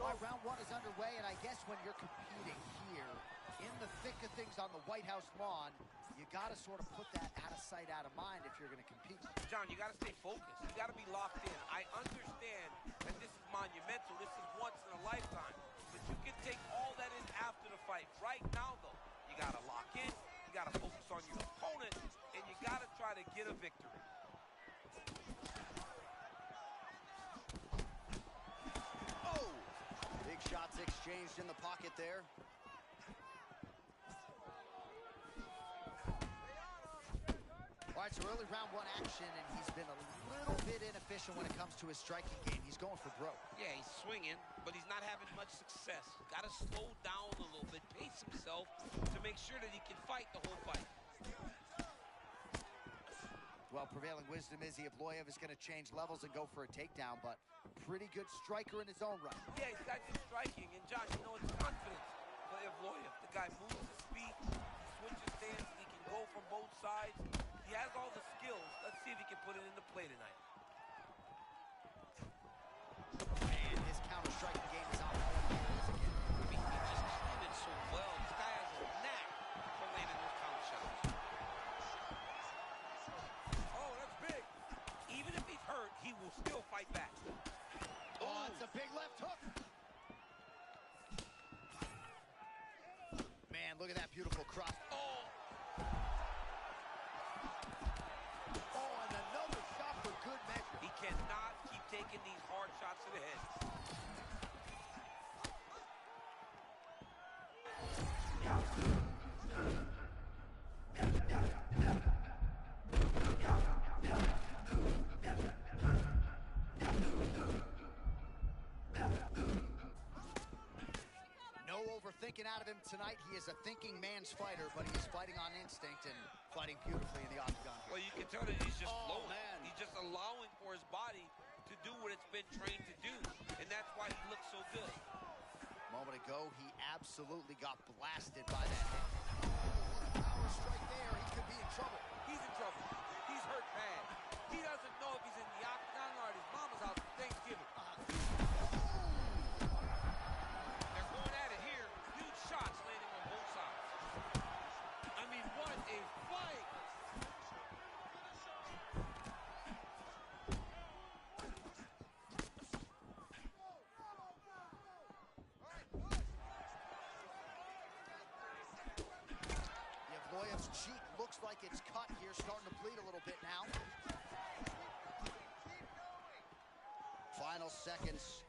right, round one is underway, and I guess when you're competing here in the thick of things on the White House lawn, you got to sort of put that out of sight, out of mind if you're going to compete. John, you got to stay focused. You got to be locked in. I understand that this is monumental. This is once in a lifetime. But you can take all that in after the fight. Right now, though, you got to lock in. You got to focus on your opponent, and you got to try to get a victory. Big shots exchanged in the pocket there. All right, so early round one action, and he's been a little bit inefficient when it comes to his striking game. He's going for broke. Yeah, he's swinging, but he's not having much success. Got to slow down a little bit, pace himself to make sure that he can fight the whole fight. Well, prevailing wisdom is Evloev is going to change levels and go for a takedown, but pretty good striker in his own right. Yeah, he's got good striking, and Josh, you know, it's confidence for Evloev. The guy moves his feet, he switches stance, he can go from both sides. He has all the skills. Let's see if he can put it into play tonight. And his counter-striking game is on all of his again. I mean, he just cleaned it so well. This guy has a knack for landing those counter shots. Oh, that's big. Even if he's hurt, he will still fight back. Oh, it's a big left hook. Man, look at that beautiful cross. Oh, and another shot for good measure. he cannot keep taking these hard shots to the head. No overthinking out of him tonight. He is a thinking man's fighter, but he is fighting on instinct and fighting beautifully in the octagon. Well, you can tell that he's just flowing. Man. He's just allowing for his body to do what it's been trained to do, and that's why he looks so good. A moment ago, he absolutely got blasted by that hit. What a power strike there. He could be in trouble. He's in trouble. He's hurt bad. He doesn't know if he's in the octagon or at his mama's house for Thanksgiving. They're going at it here. Huge shots landing on both sides. I mean, what a fight! Evloev's cheek looks like it's cut here, starting to bleed a little bit now. Final seconds.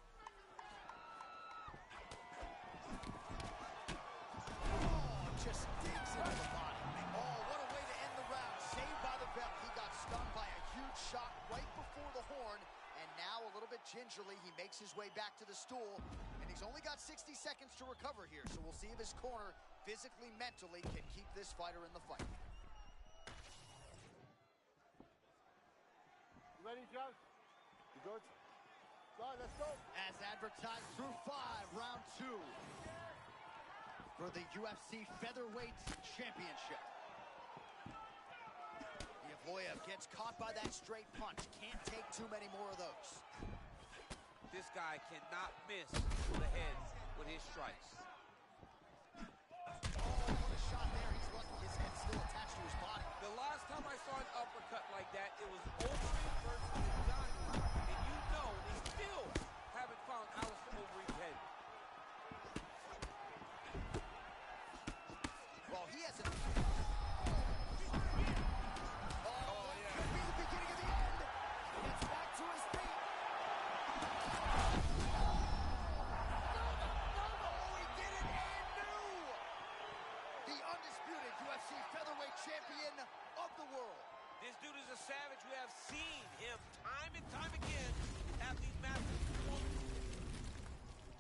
Oh, just digs into the body. Oh, what a way to end the round. Saved by the bell. He got stunned by a huge shot right before the horn, and now a little bit gingerly, he makes his way back to the stool, and he's only got 60 seconds to recover here, so we'll see if his corner physically, mentally can keep this fighter in the fight. You ready, Josh? You good? All right, let's go. As advertised through 5, round 2 for the UFC Featherweight Championship. Evloev gets caught by that straight punch. Can't take too many more of those. This guy cannot miss the head with his strikes. What a shot there. He's lucky his head's still attached to his body. The last time I saw an uppercut like that, it was Overeem versus Johnny, and you know they still haven't found Alistair Overeem's head. Well, he hasn't. Oh, yeah. Could be the beginning of the end. He gets back to his feet. Oh, he did it and knew. The undisputed UFC Featherweight Champion of the world. This dude is a savage. We have seen him time and time again have these massive performances.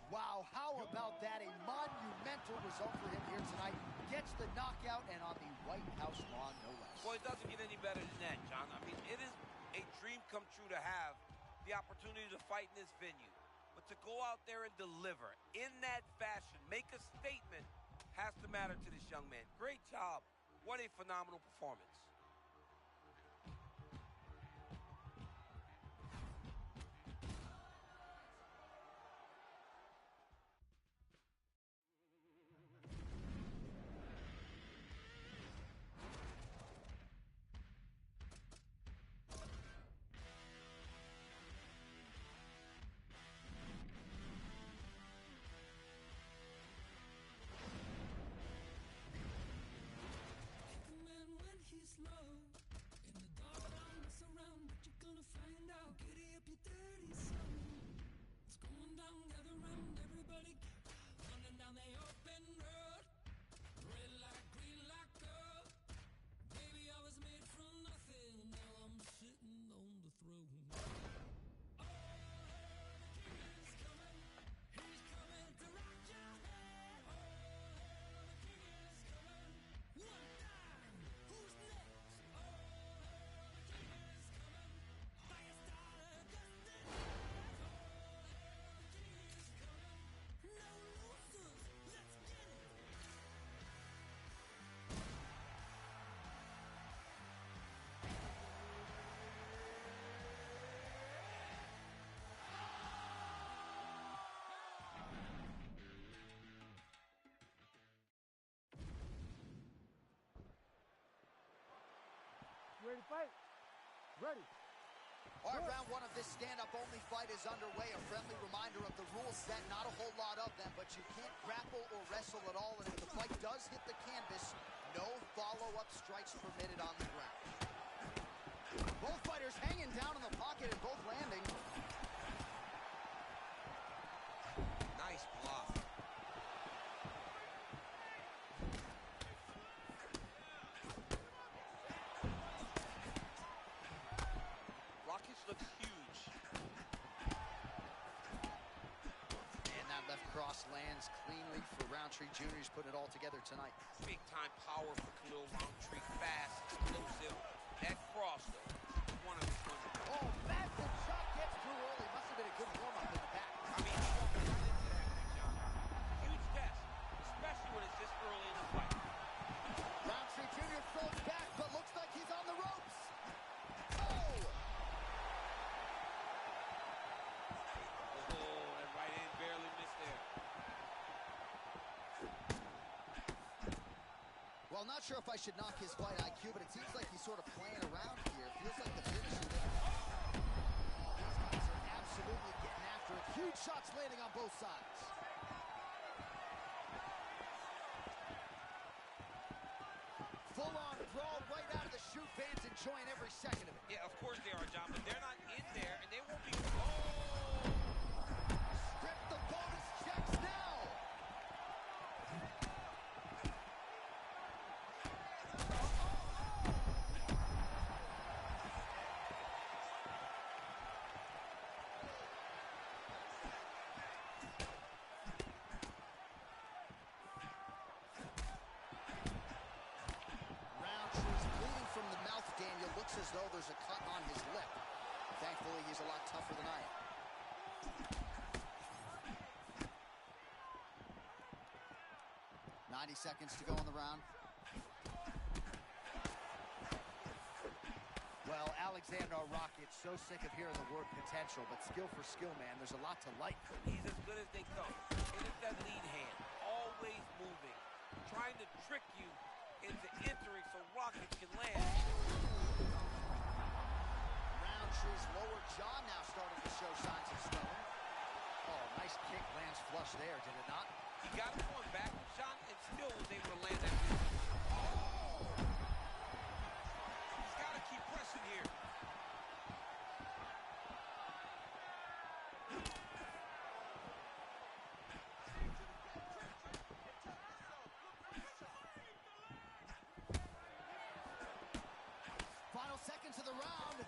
Wow, how about that? A monumental result for him here tonight. Gets the knockout and on the White House lawn, no less. Well, it doesn't get any better than that, John. I mean, it is a dream come true to have the opportunity to fight in this venue. But to go out there and deliver in that fashion, make a statement, has to matter to this young man. Great job. What a phenomenal performance. ready to fight? Ready. All right, round one of this stand-up-only fight is underway. A friendly reminder of the rules set, not a whole lot of them, but you can't grapple or wrestle at all, and if the fight does hit the canvas, no follow-up strikes permitted on the ground. Both fighters hanging down in the pocket and both landing. Nice block. Rakic looks huge. And that left cross lands cleanly for Roundtree Jr. He's putting it all together tonight. Big time power for Khalil Roundtree. Fast, explosive. That cross, though, one of his wonders. Oh, massive shot gets through early. Must have been a good warm-up in the back. I mean, he walked right into that, John. Huge test, especially when it's this early in the fight. Roundtree Jr. throws back, but looks like he's on the ropes. Oh! Oh, that right hand barely missed there. Well, not sure if I should knock his fight IQ, but it seems like he's sort of playing around here. Feels like the finish is there. These guys are absolutely getting after it. Huge shots landing on both sides. Full-on brawl right out of the chute. Fans enjoying every second of it. Yeah, of course they are, John, but they're not in there, and they won't be. Oh! Strip the bonus checks now. Roundtree's bleeding from the mouth, Daniel. Looks as though there's a cut on his lip. Thankfully, he's a lot tougher than I am. Seconds to go in the round. Well, Alexander Rakic, so sick of hearing the word potential, but skill for skill, man, there's a lot to like. He's as good as they come. It is that lead hand, always moving, trying to trick you into entering so Rakic can land. Roundtree's lower jaw now starting to show signs of swelling. Oh, nice kick lands flush there, did it not? He got him going back, John, and still was able to land that distance. He's got to keep pressing here. Final seconds of the round.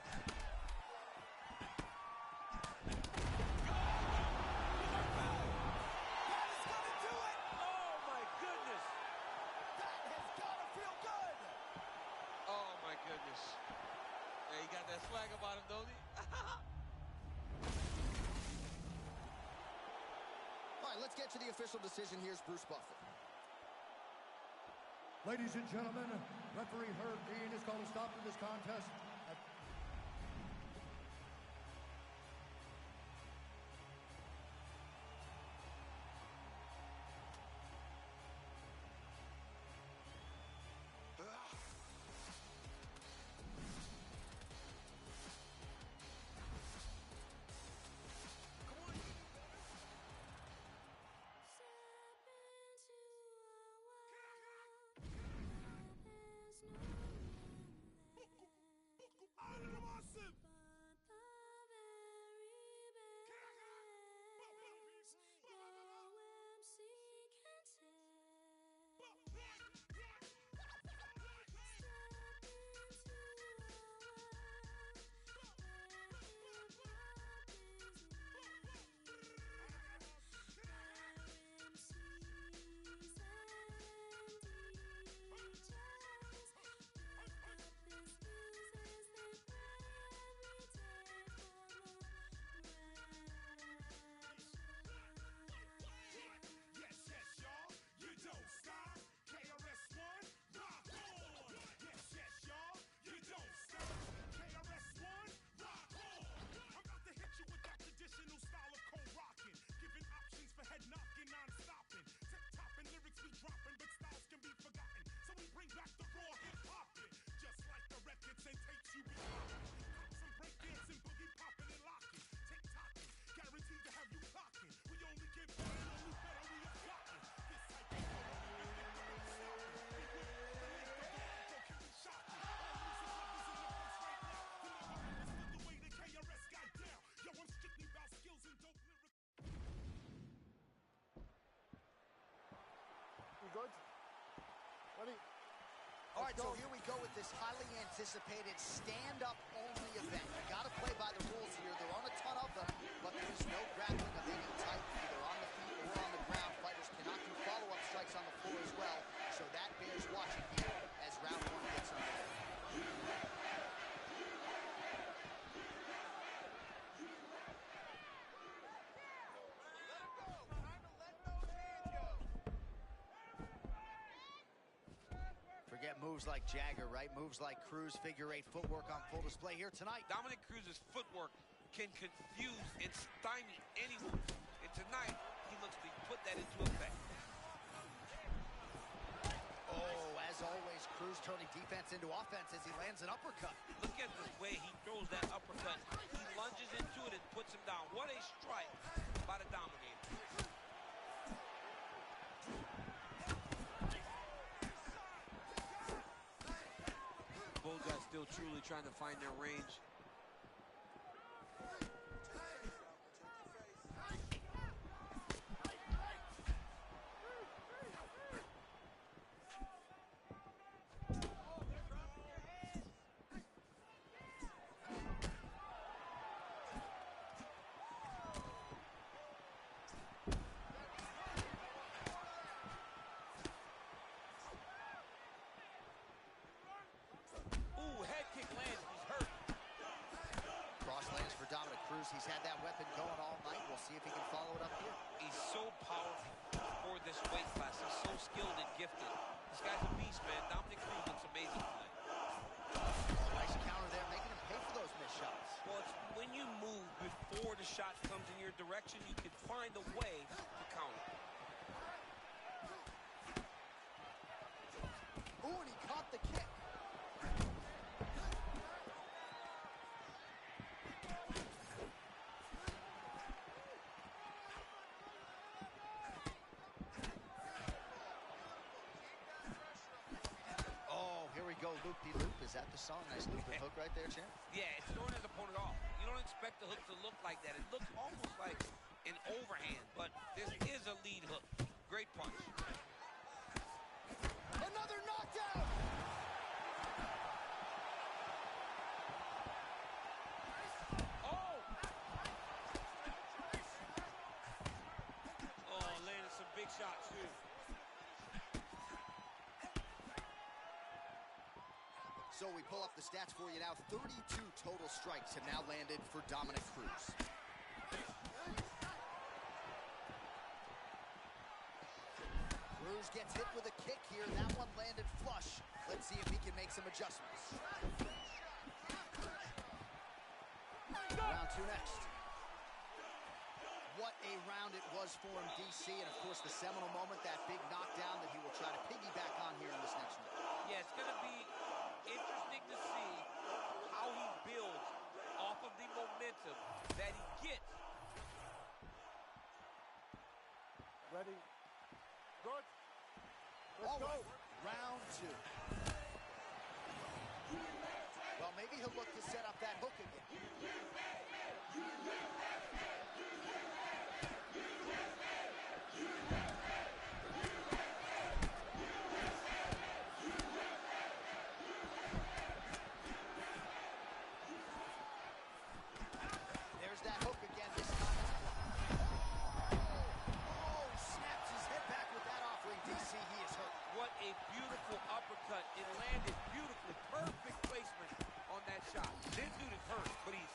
Yeah, he got that swag about him, don't he? All right, let's get to the official decision. Here's Bruce Buffer. Ladies and gentlemen, referee Herb Dean has called a stop to this contest at right, so here we go with this highly anticipated stand-up only event. You got to play by the rules here. There aren't a ton of them, but there is no grappling of any type, either on the feet or on the ground. Fighters cannot do follow-up strikes on the floor as well, so that bears watching here as round one gets underway. Forget moves like Jagger, right? Moves like Cruz, figure eight footwork on full display here tonight. Dominick Cruz's footwork can confuse and stymie anyone. And tonight, he looks to put that into effect. Oh, as always, Cruz turning defense into offense as he lands an uppercut. Look at the way he throws that uppercut. He lunges into it and puts him down. What a strike by the Dominator. Both guys still truly trying to find their range. He's had that weapon going all night. We'll see if he can follow it up here. He's so powerful for this weight class. He's so skilled and gifted. This guy's a beast, man. Dominick Cruz looks amazing tonight. Nice counter there, making him pay for those missed shots. Well, it's when you move before the shot comes in your direction, you can find a way to counter. Ooh, and he caught the kick. Loop-de-loop, is that the song? Nice loop and hook right there, champ. Yeah, it's throwing his opponent off. You don't expect the hook to look like that. It looks almost like an overhand, but this is a lead hook. Great punch. Another knockdown! Oh! Oh, landed some big shots, too. So we pull up the stats for you now. 32 total strikes have now landed for Dominick Cruz. Cruz gets hit with a kick here. That one landed flush. Let's see if he can make some adjustments. Round two next. What a round it was for him, DC. And, of course, the seminal moment, that big knockdown that he will try to piggyback on here in this next one. Yeah, it's going to be interesting to see how he builds off of the momentum that he gets. Ready? Good. Let's go. Round two. Well, maybe he'll look to set up that hook again. It landed beautifully. Perfect placement on that shot. This dude is hurt, but he's...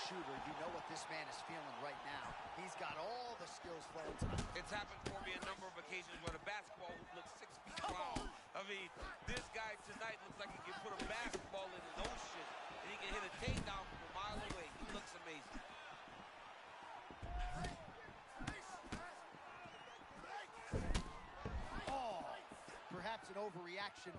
shooter, you know what this man is feeling right now. He's got all the skills for him tonight. It's happened for me a number of occasions where the basketball hoop looks 6 feet long. I mean, this guy tonight looks like he can put a basketball in an ocean and he can hit a takedown from a mile away. He looks amazing. Oh, perhaps an overreaction.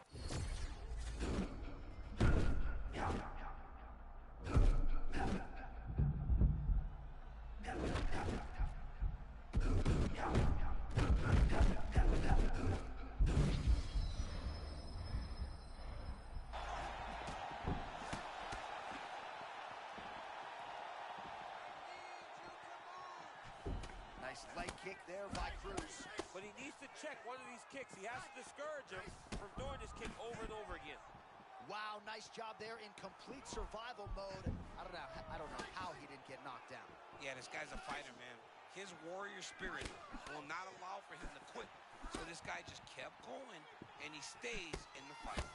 Nice leg kick there by Cruz. But he needs to check one of these kicks. He has to discourage him from doing this kick over and over again. Wow, nice job there in complete survival mode. I don't know how he didn't get knocked down. Yeah, this guy's a fighter, man. His warrior spirit will not allow for him to quit. So this guy just kept going, and he stays in the fight.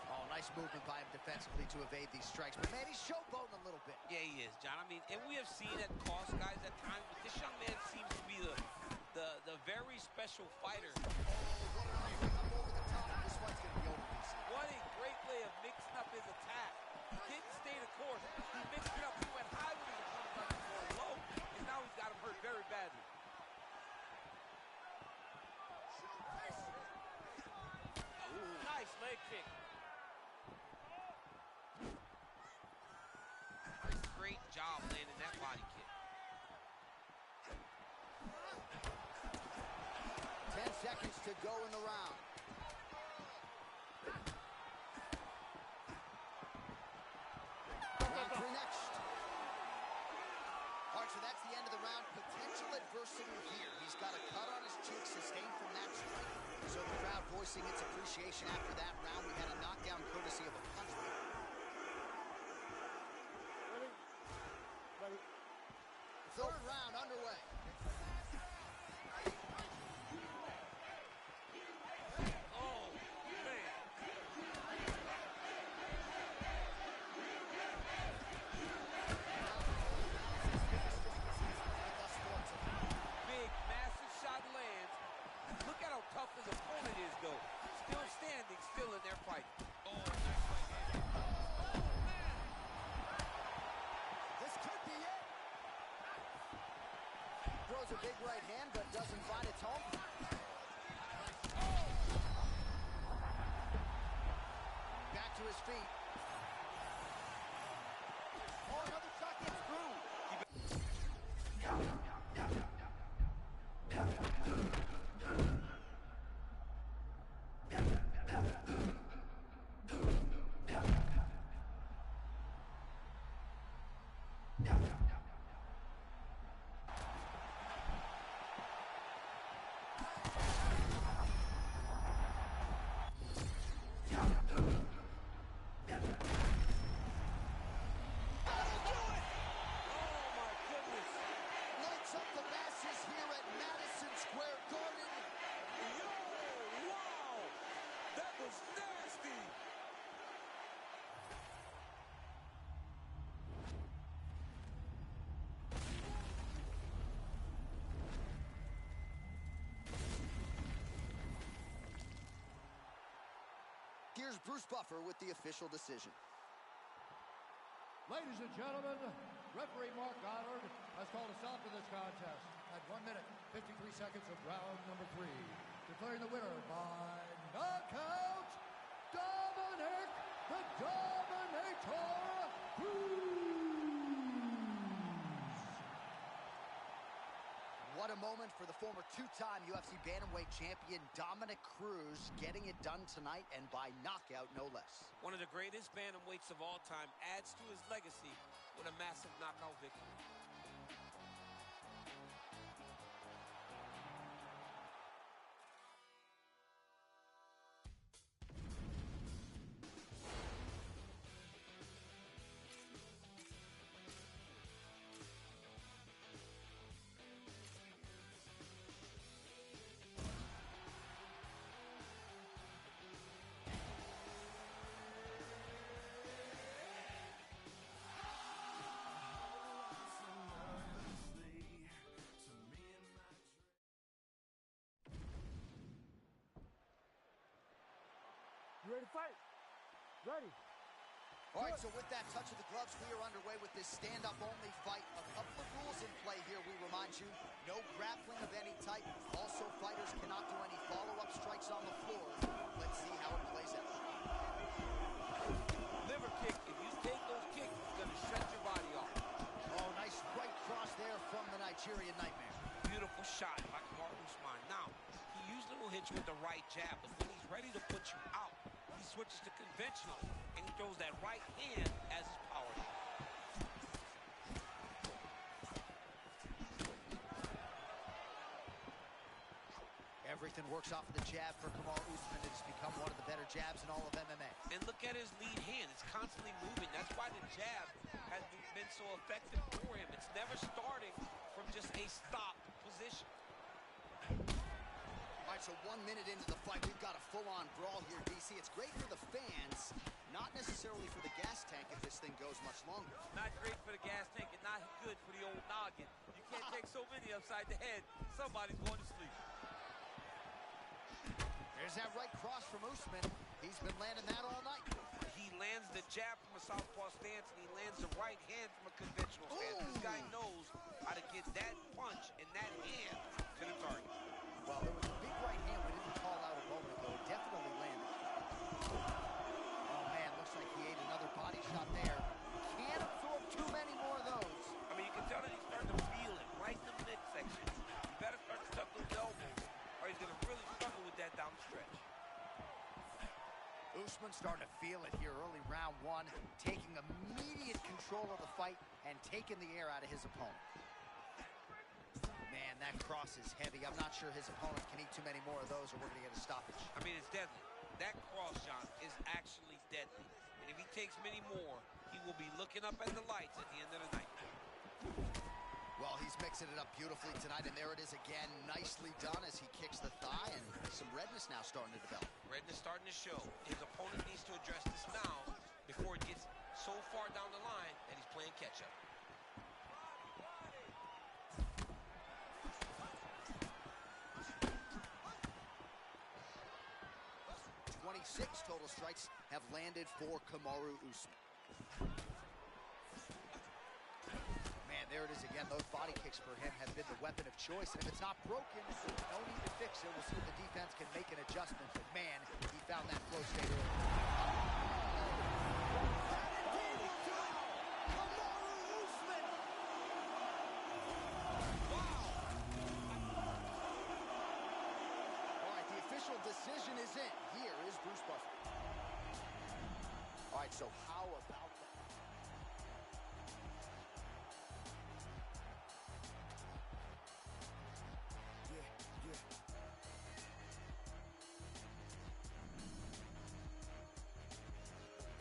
Oh, nice movement by him defensively to evade these strikes. But man, he's showboating a little bit. Yeah, he is, John. I mean, and we have seen that cost guys at times, but this young man seems to be the very special fighter. Oh, what a nice up over the top. This one's going to be over, DC. What a great way of mixing up his attack. He didn't stay the course. He mixed it up. He went high with his opponent, like he's going low, and now he's got him hurt very badly. Ooh, nice leg kick. Great job landing that body kick. 10 seconds to go in the round. Round 3 next. All right, so that's the end of the round. Potential adversity here. He's got a cut on his cheek sustained from that strike. So the crowd voicing its appreciation after that round. We had a knockdown courtesy of a punch. Ready? Third round underway. Oh, man. Big, massive shot lands. Look at how tough his opponent is, though. Still standing, still in their fight. Oh, nice right hand. This could be it. Throws a big right hand, but doesn't find its home. Back to his feet. Oh, another shot gets through. Lights up the masses here at Madison Square Garden. Yo, wow! That was nasty! Here's Bruce Buffer with the official decision. Ladies and gentlemen, referee Mark Goddard has called a stop to this contest at 1 minute, 53 seconds of round number 3. Declaring the winner by knockout, Dominic the Dominator Cruz. What a moment for the former two-time UFC bantamweight champion Dominic Cruz, getting it done tonight and by knockout, no less. One of the greatest bantamweights of all time adds to his legacy with a massive knockout victory. You ready to fight? Ready. All right, so with that touch of the gloves, we are underway with this stand-up-only fight. A couple of rules in play here, we remind you. No grappling of any type. Also, fighters cannot do any follow-up strikes on the floor. Let's see how it plays out. Liver kick, if you take those kicks, it's going to shut your body off. Oh, nice right cross there from the Nigerian Nightmare. Beautiful shot by Kamaru Usman. Now, he usually will hit you with the right jab, but when he's ready to put you out, he's switches to conventional, and he throws that right hand as his power hand. Everything works off of the jab for Kamaru Usman. It's become one of the better jabs in all of MMA. And look at his lead hand. It's constantly moving. That's why the jab has been so effective for him. It's never starting from just a stop position. All right, so 1 minute into the fight, we've got a full-on brawl here, DC. It's great for the fans, not necessarily for the gas tank if this thing goes much longer. Not great for the gas tank and not good for the old noggin. You can't take so many upside the head. Somebody's going to sleep. There's that right cross from Usman. He's been landing that all night. He lands the jab from a southpaw stance, and he lands the right hand from a conventional stance. This guy knows how to get that punch and that hand to the target. Well, there was a big right hand we didn't call out a moment ago. It definitely landed. Oh, man, looks like he ate another body shot there. Can't absorb too many more of those. I mean, you can tell that he's starting to feel it right in the midsection. You better start to tuck those elbows, or he's going to really struggle with that down the stretch. Usman starting to feel it here early round one, taking immediate control of the fight and taking the air out of his opponent. Man, that cross is heavy. I'm not sure his opponent can eat too many more of those or we're going to get a stoppage. I mean, it's deadly. That cross, John, is actually deadly. And if he takes many more, he will be looking up at the lights at the end of the night. Well, he's mixing it up beautifully tonight, and there it is again. Nicely done as he kicks the thigh, and some redness now starting to develop. Redness starting to show. His opponent needs to address this now before it gets so far down the line that he's playing catch-up. 26 total strikes have landed for Kamaru Usman. Man, there it is again. Those body kicks for him have been the weapon of choice. And if it's not broken, no need to fix it. We'll see if the defense can make an adjustment. But man, he found that flow state early. Decision is in. Here is Bruce Buffer. All right, so how about that?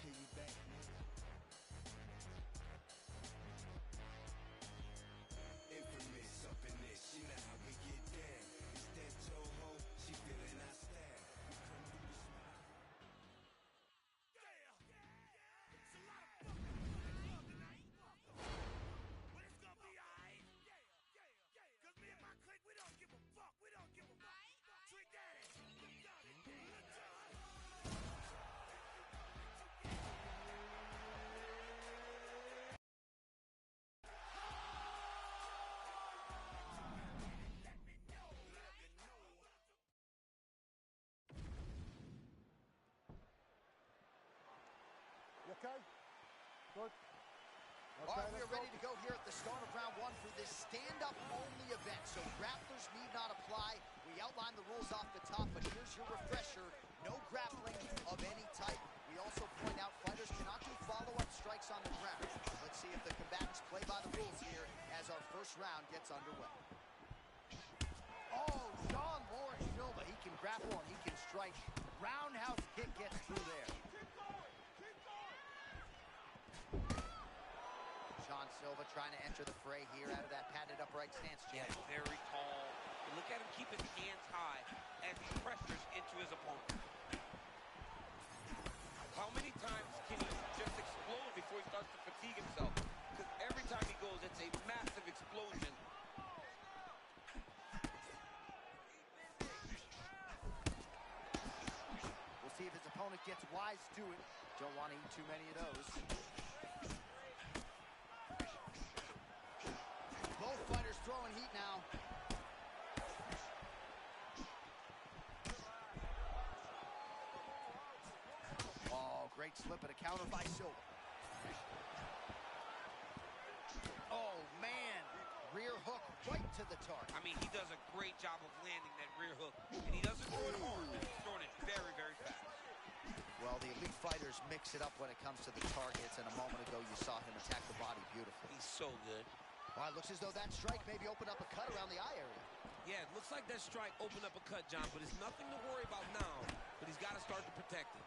Piggyback. Infamous up in this, you know how we get down. It's that Toho, she feeling our style. Okay? Good. All right, we are ready to go here at the start of round one for this stand-up only event. So grapplers need not apply. We outlined the rules off the top, but here's your refresher. No grappling of any type. We also point out fighters cannot do follow-up strikes on the ground. Let's see if the combatants play by the rules here as our first round gets underway. Oh, John Lawrence Silva. He can grapple and he can strike. Roundhouse kick gets through there. Sean Silva trying to enter the fray here out of that padded upright stance, Jim. Yeah, very tall. And look at him keep his hands high as he pressures into his opponent. How many times can he just explode before he starts to fatigue himself? Because every time he goes, it's a massive explosion. We'll see if his opponent gets wise to it. Don't want to eat too many of those. Both fighters throwing heat now. Oh, great slip and a counter by Silva. Oh, man. Rear hook right to the target. I mean, he does a great job of landing that rear hook. And he doesn't throw it hard. He's throwing it very, very fast. Well, the elite fighters mix it up when it comes to the targets, and a moment ago you saw him attack the body beautifully. He's so good. Well, it looks as though that strike maybe opened up a cut around the eye area. Yeah, it looks like that strike opened up a cut, John, but it's nothing to worry about now, but he's got to start to protect it.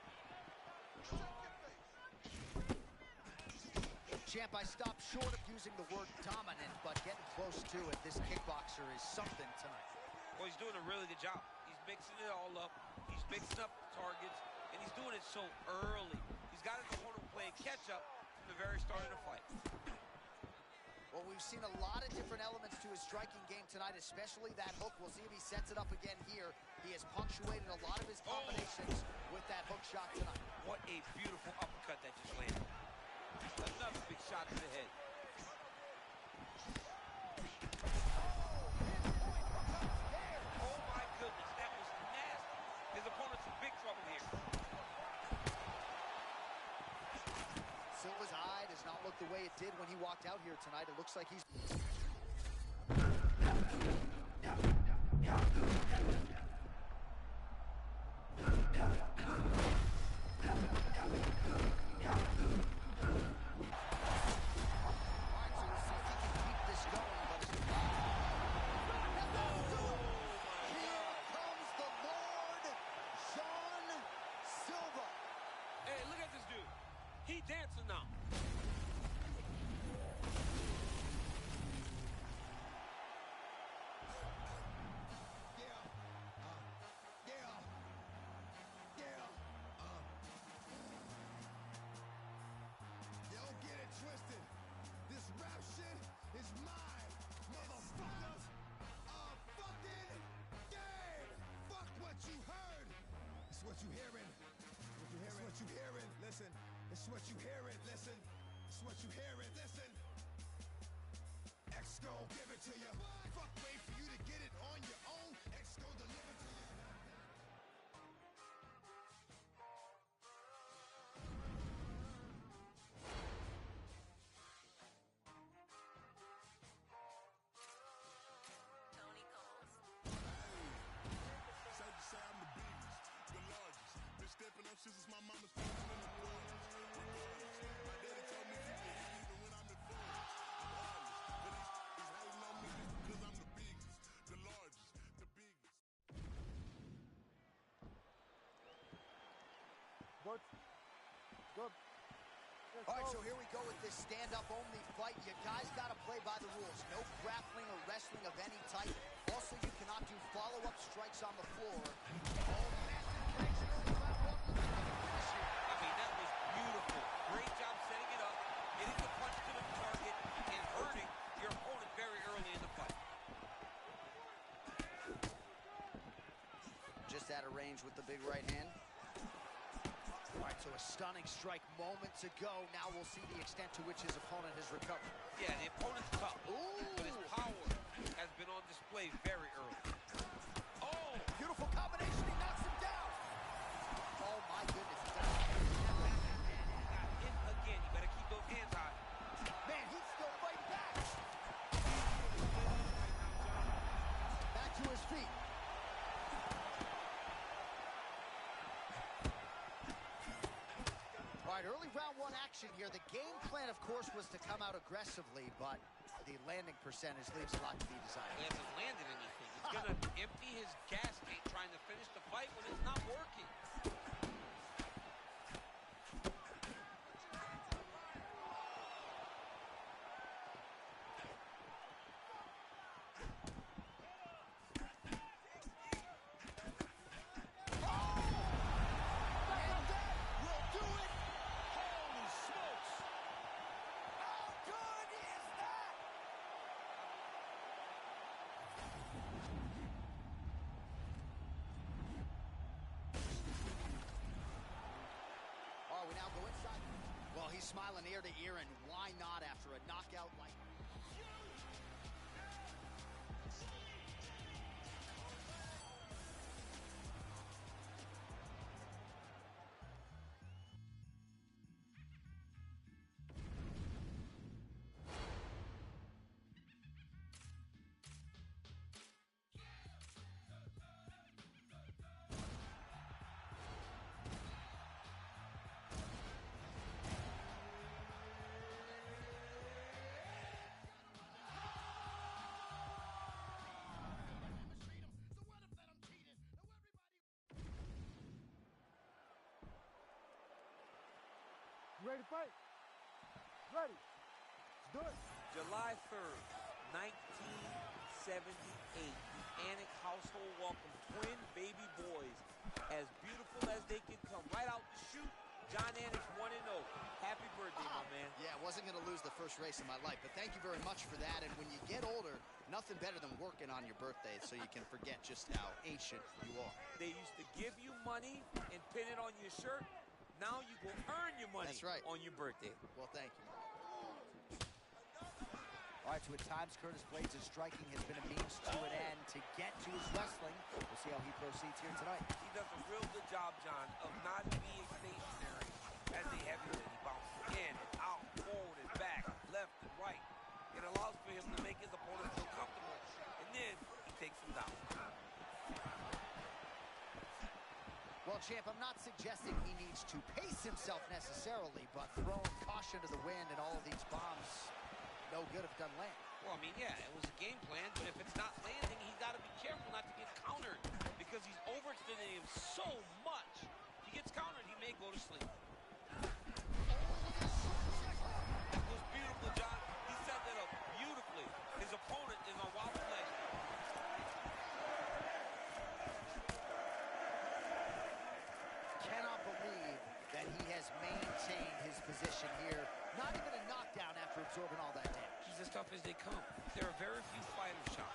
Champ, I stopped short of using the word dominant, but getting close to it. This kickboxer is something tonight. Well, he's doing a really good job. He's mixing it all up. He's mixing up the targets, and he's doing it so early. He's got his opponent playing catch-up from the very start of the fight. Well, we've seen a lot of different elements to his striking game tonight, especially that hook. We'll see if he sets it up again here. He has punctuated a lot of his combinations with that hook shot tonight. What a beautiful uppercut that just landed. Another big shot to the head. Oh, my goodness. That was nasty. His opponent's in big trouble here. Silva's eye does not look the way it did when he walked out here tonight. It looks like he's... He dancing now. Don't get it twisted. This rap shit is mine, motherfuckers. Fucking game. Fuck what you heard. It's what you hearing. It's what you hearing. Listen. It's what you hearing. Listen. It's what you hearing. Listen. X gon' give it to you. Fuck, wait for you to get it on your own. X gon' deliver to you. Tony Coles. Safe to say I'm the biggest, the largest. Been stepping up since my mama's in the world. My daddy told me keep it heat even when I'm in Florida. I'm honest, but he's hating on me because I'm the biggest, the largest, the biggest. Good. Good. Yes, All right, go. so here we go with this stand-up only fight. You guys got to play by the rules. No grappling or wrestling of any type. Also, you cannot do follow-up strikes on the floor. Oh, massive connection early round one. Looking for the finish here. I mean, that was beautiful. Great job setting it up, hitting the punch to the target, and hurting your opponent very early in the fight. Just out of range with the big right hand. All right, so a stunning strike moments ago. Now we'll see the extent to which his opponent has recovered. Yeah, the opponent's tough, Ooh. but his power has been on display very early. Oh! Beautiful combination. He knocks him down. Oh, my goodness. He does step back. Got hit again. You better keep those hands high. Man, he's still fighting back. Back to his feet. All right, early round one action here. The game plan, of course, was to come out aggressively, but the landing percentage leaves a lot to be desired. He hasn't landed anything. He's going to empty his gas tank trying to finish the fight when it's not working. And that will do it. Holy smokes! How good is that? All right, we now go inside. Well, he's smiling ear to ear, and why not after a knockout like... ready to fight? Ready. Let's do it. July 3rd, 1978. The Anik household welcomed twin baby boys. As beautiful as they can come. Right out the chute, Jon Anik 1-0. Happy birthday, my man. Yeah, I wasn't going to lose the first race in my life, but thank you very much for that. And when you get older, nothing better than working on your birthday so you can forget just how ancient you are. They used to give you money and pin it on your shirt. Now you go earn your money. That's right. On your birthday. Well, thank you. All right, so at times, Curtis Blaydes' striking has been a means to an end to get to his wrestling. We'll see how he proceeds here tonight. He does a real good job, John, of not being stationary as a heavyweight. He bounces in and out, forward and back, left and right. It allows for him to make his opponent feel comfortable, and then he takes him down. Well, champ, I'm not suggesting he needs to pace himself necessarily, but throwing caution to the wind and all of these bombs, no good if it doesn't land. Well, I mean, yeah, it was a game plan, but if it's not landing, he's got to be careful not to get countered because he's overextending him so much. If he gets countered, he may go to sleep. That was beautiful, John. He set that up beautifully. His opponent is on wobble legs. Cannot believe that he has maintained his position here. Not even a knockdown after absorbing all that damage. He's as tough as they come. There are very few fighters, Sean,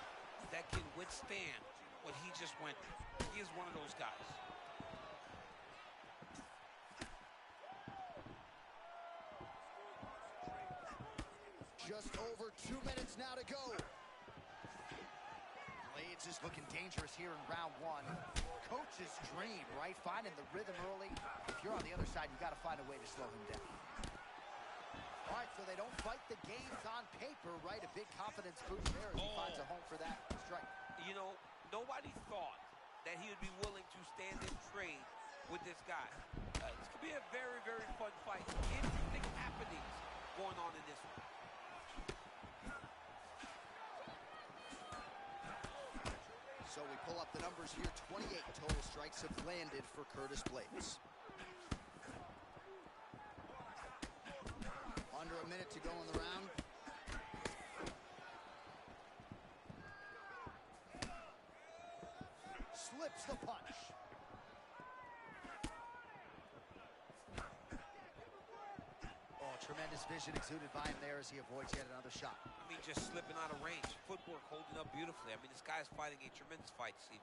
that can withstand what he just went through. He is one of those guys. Just over 2 minutes now to go. Blaydes is looking dangerous here in round one. Coach's dream, right? Finding the rhythm early. If you're on the other side, you got to find a way to slow him down. All right, so they don't fight the games on paper, right? A big confidence boost there as he finds a home for that strike. You know, nobody thought that he would be willing to stand and trade with this guy. This could be a very, very fun fight. Interesting happenings going on in this one. So we pull up the numbers here. 28 total strikes have landed for Curtis Blaydes. Under a minute to go in the round. Slips the punch. Oh, tremendous vision exuded by him there as he avoids yet another shot. I mean, just slipping out of range. Footwork holding up beautifully. I mean, this guy's fighting a tremendous fight, Steve.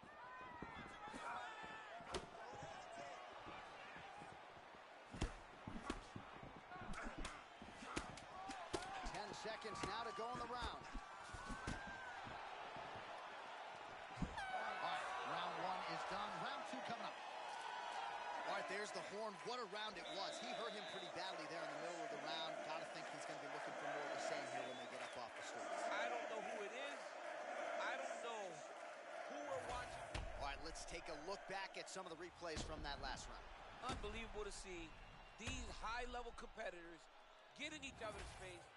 10 seconds now to go in the round. All right, round one is done. Round two coming up. All right, there's the horn. What a round it was. He hurt him pretty badly there in the middle of the round. Got to think he's going to be looking for more of the same here when they get up off the streets. I don't know who it is. I don't know who we're watching. All right, let's take a look back at some of the replays from that last round. Unbelievable to see these high-level competitors get in each other's face.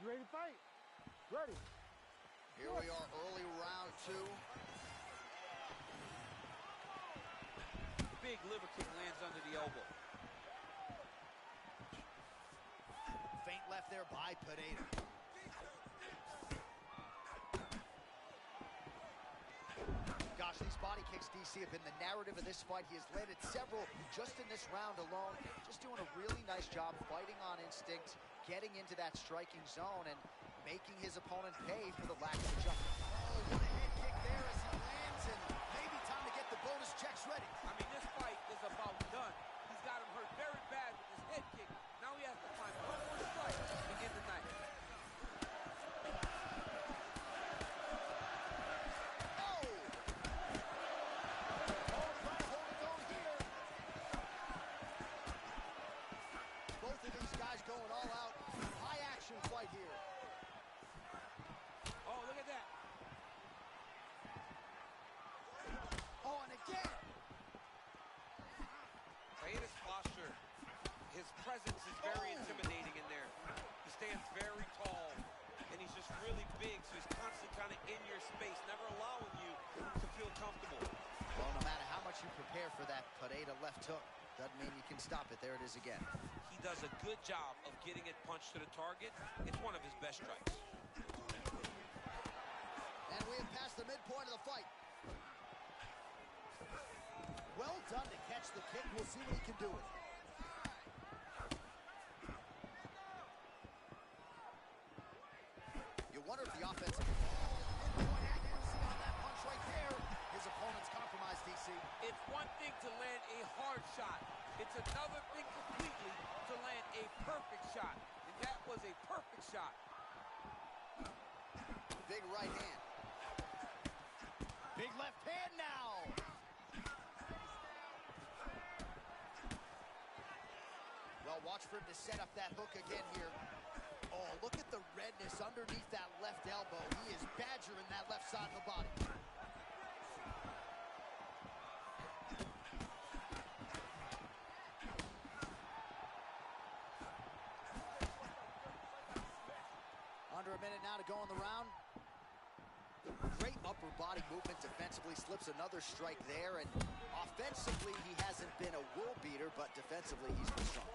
You ready to fight? Ready. Here we are, early round two. Big liver kick lands under the elbow. Feint left there by Pineda. Gosh, these body kicks, DC, have been the narrative of this fight. He has landed several just in this round alone. Just doing a really nice job fighting on instinct, getting into that striking zone, and making his opponent pay for the lack of adjustment. Oh, what a head kick there as he lands, and maybe time to get the bonus checks ready. I mean, this fight is about done. He's got him hurt very bad with his head kick. Now he has to find one more strike to end the night. Both of these guys going all out. High action fight here. Oh, look at that. Oh, and again. Baida's posture, his presence is very intimidating in there. can stop it. There it is again. He does a good job of getting it punched to the target. It's one of his best strikes. And we have passed the midpoint of the fight. Well done to catch the kick. We'll see what he can do with it. You wonder if the offensive midpoint accuracy on that punch right there. His opponent's compromised, DC. It's one thing to land a hard shot. It's another thing completely to land a perfect shot. And that was a perfect shot. Big right hand. Big left hand now. Well, watch for him to set up that hook again here. Oh, look at the redness underneath that left elbow. He is badgering that left side of the body. Under a minute now to go in the round. Great upper body movement defensively, slips another strike there, and offensively he hasn't been a world beater, but defensively he's been strong.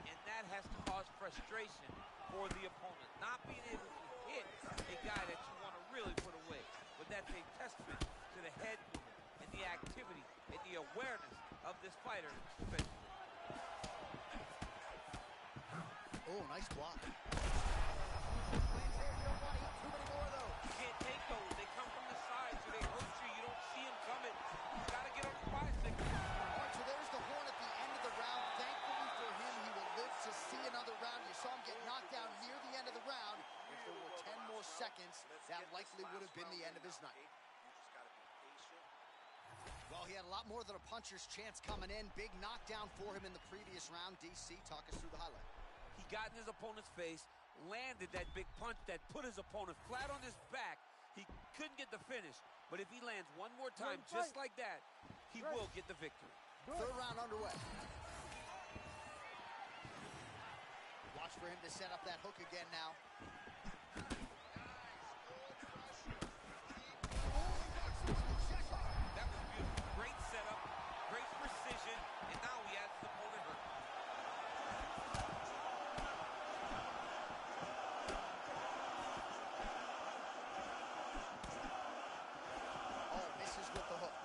And that has to cause frustration for the opponent. Not being able to hit a guy that you want to really put away. But that's a testament to the head movement and the activity and the awareness of this fighter defensively. Oh, nice block. You can't take those. They come from the side, so they hurt you. You don't see them coming. You got to get on the bicycle. All right, so there's the horn at the end of the round. Thankfully for him, he will live to see another round. You saw him get knocked down near the end of the round. If there were 10 more seconds, that likely would have been the end of his night. Well, he had a lot more than a puncher's chance coming in. Big knockdown for him in the previous round. DC, talk us through the highlight. He got in his opponent's face, landed that big punch that put his opponent flat on his back. He couldn't get the finish, but if he lands one more time just like that, he will get the victory. Third round underway. Watch for him to set up that hook again now. That was beautiful. Great setup, great precision, and now he has his opponent hurt. Oh, misses with the hook.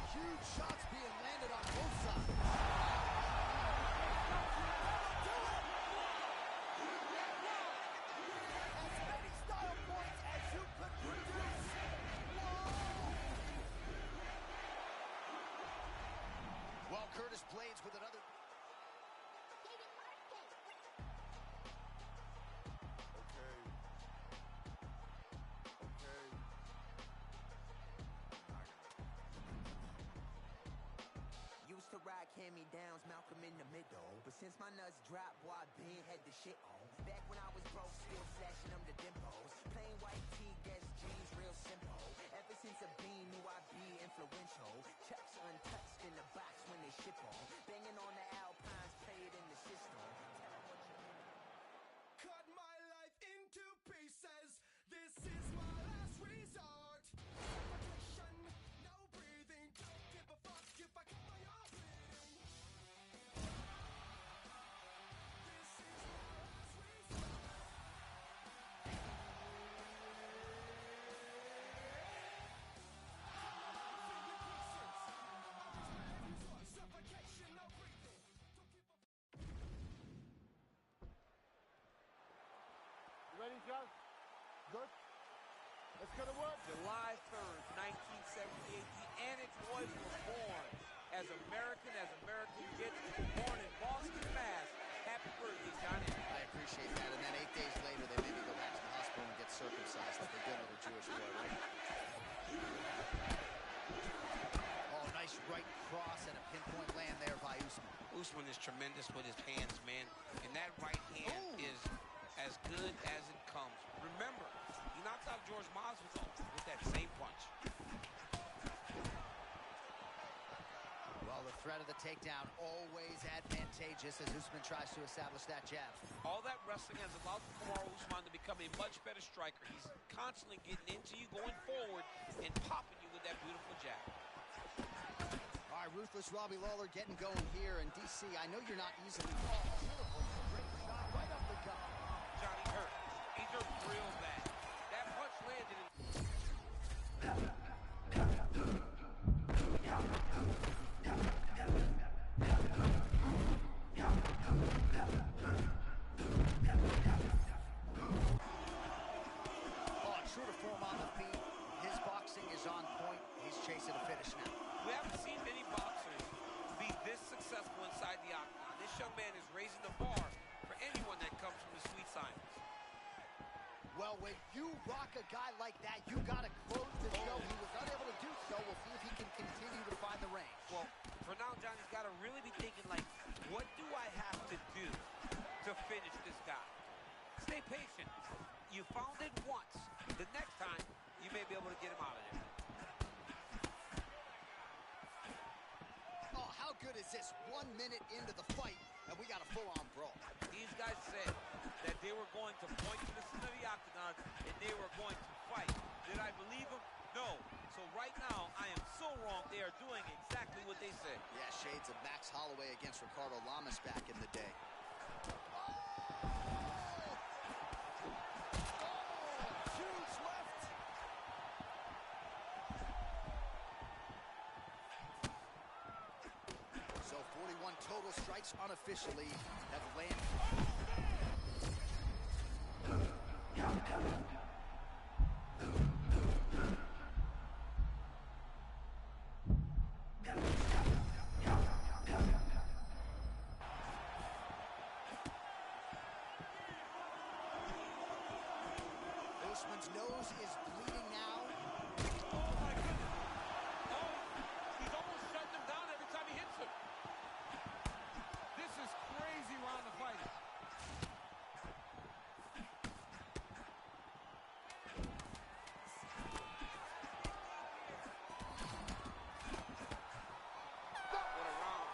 Huge shots being landed on both sides. As many style points as you could produce. Well, Curtis Blades with another. Used to ride hand-me-downs, Malcolm in the middle. But since my nuts dropped, boy, I been had the shit on. Back when I was broke, still flashing them the dimples. Plain white tee, Guess jeans, real simple. Ever since a bean, knew I'd be influential. Chucks untouched in the box when they ship on. Banging on the Alpines, play it in the system. Cut my life into pieces. This is my last resort. Suffocation, no breathing. Don't give a fuck if I cut my own bleeding. This is my last resort. Suffocation, no breathing. You ready, John? Good? Let's go to work. July 3rd, 1978, the Anich Boys were born as American gets, born in Boston, Mass. Happy birthday, Johnny. I appreciate that. And then 8 days later, they made me go back to the hospital and get circumcised like a good little Jewish boy, right? Oh, nice right cross and a pinpoint land there by Usman. Usman is tremendous with his hands, man. And that right hand is as good as it comes. Remember, he knocks out George Masvidal with that same punch. Well, the threat of the takedown always advantageous as Usman tries to establish that jab. All that wrestling has allowed Kamaru Usman to become a much better striker. He's constantly getting into you, going forward, and popping you with that beautiful jab. All right, Ruthless Robbie Lawler getting going here. And DC, I know you're not easily... Oh, beautiful straight shot right up the gut. Johnny hurt. He's hurt real bad. That punch landed in... True to form on the feet. His boxing is on point. He's chasing a finish now. We haven't seen many boxers be this successful inside the octagon. This young man is raising the bar for anyone that comes from the Sweet Science. Well, when you rock a guy like that, you got to close the show. He was unable to do so. We'll see if he can continue to find the range. Well, for now, Johnny's got to really be thinking, like, what do I have to do to finish this guy? Stay patient. You found it once. The next time, you may be able to get him out of there. Oh, how good is this? 1 minute into the fight, and we got a full-on brawl. These guys said that they were going to point to the center of the octagon, and they were going to fight. Did I believe them? No. So right now, I am so wrong. They are doing exactly what they said. Yeah, shades of Max Holloway against Ricardo Lamas back in the day. So 41 total strikes unofficially have landed. Usman's nose is bleeding now. Oh, my goodness. Oh, he's almost shutting him down every time he hits him. This is crazy round of fighting. What a round.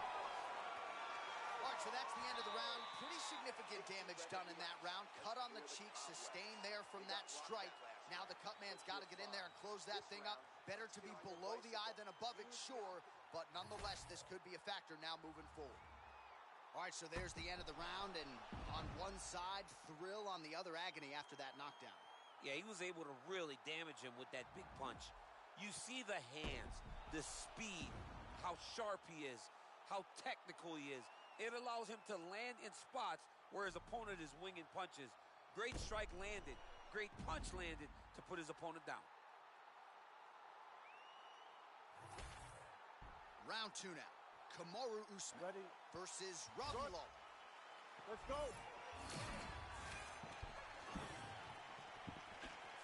All right, so that's the end of the round. Pretty significant damage done in that round. Cut on the cheek, sustained there from that strike. Now the cut man's got to get in there and close that thing up. Better to be below the eye than above it, sure. But nonetheless, this could be a factor now moving forward. All right, so there's the end of the round. And on one side, thrill, on the other, agony after that knockdown. Yeah, he was able to really damage him with that big punch. You see the hands, the speed, how sharp he is, how technical he is. It allows him to land in spots where his opponent is winging punches. Great strike landed. Great punch landed to put his opponent down. Round two now. Kamaru Usman versus Robbie Lawler. Let's go.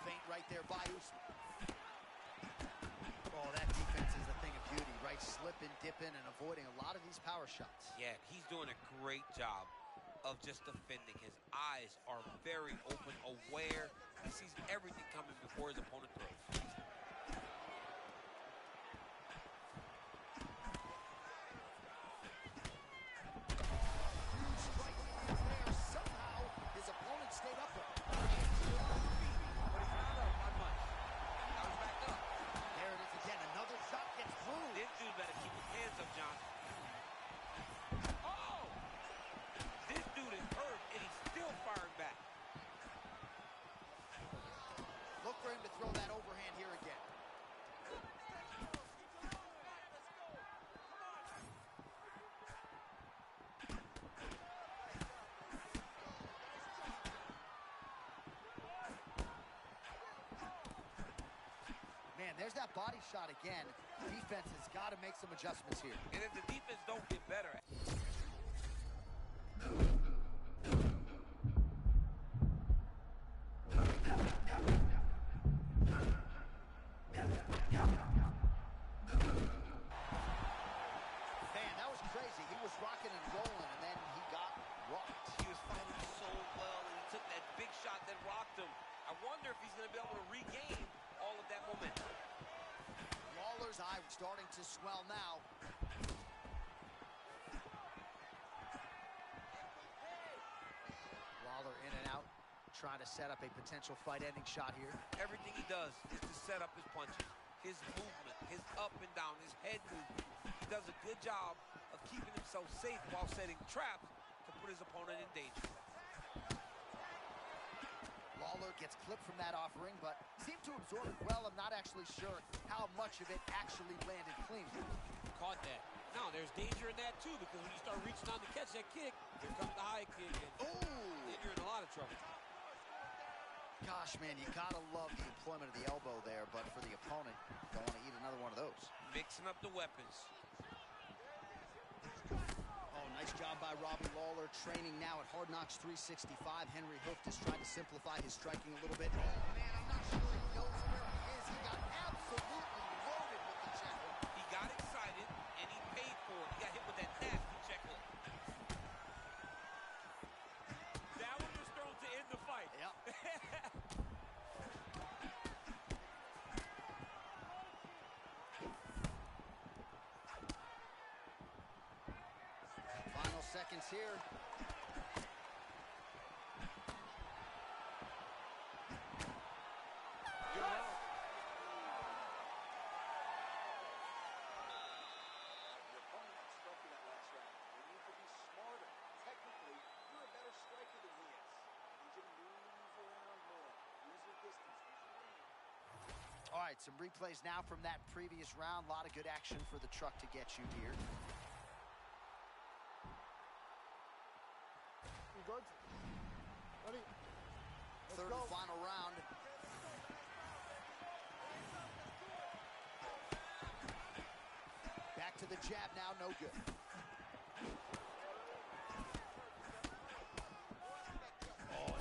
Feint right there by Usman. Oh, that defense is a thing of beauty, right? Slipping, dipping, and avoiding a lot of these power shots. Yeah, he's doing a great job of just defending. His eyes are very open, aware. He sees everything coming before his opponent throws. For him to throw that overhand here again. Man, there's that body shot again. Defense has got to make some adjustments here. And if the defense don't get better... Rocking and rolling, and then he got rocked. He was fighting so well, and he took that big shot that rocked him. I wonder if he's going to be able to regain all of that momentum. Lawler's eye starting to swell now. trying to set up a potential fight-ending shot here. Everything he does is to set up his punches, his movement, his up and down, his head movement. He does a good job of keeping himself safe while setting traps to put his opponent in danger. Lawler gets clipped from that offering, but seemed to absorb it well. I'm not actually sure how much of it actually landed clean. Caught that. Now, there's danger in that, too, because when you start reaching out to catch that kick, here comes the high kick, and then you're in a lot of trouble. Gosh, man, you gotta love the employment of the elbow there, but for the opponent, don't want to eat another one of those. Mixing up the weapons. Oh, nice job by Robbie Lawler, training now at Hard Knocks 365. Henry Hooft is trying to simplify his striking a little bit. Oh, man, I'm not sure he knows where he is. He got absolutely loaded with the check hook. He got excited, and he paid for it. He got hit with that nasty check hook. That one was thrown to end the fight. Yep. Final seconds here. Good round. Your opponent struck you that last round. You need to be smarter. Technically, you're a better striker than he is. You need you to move around more. Use your distance. Use your range. All right, some replays now from that previous round. A lot of good action for the truck to get you here. You good? Ready? Let's Third go. and final round. Back to the jab now, no good. Oh,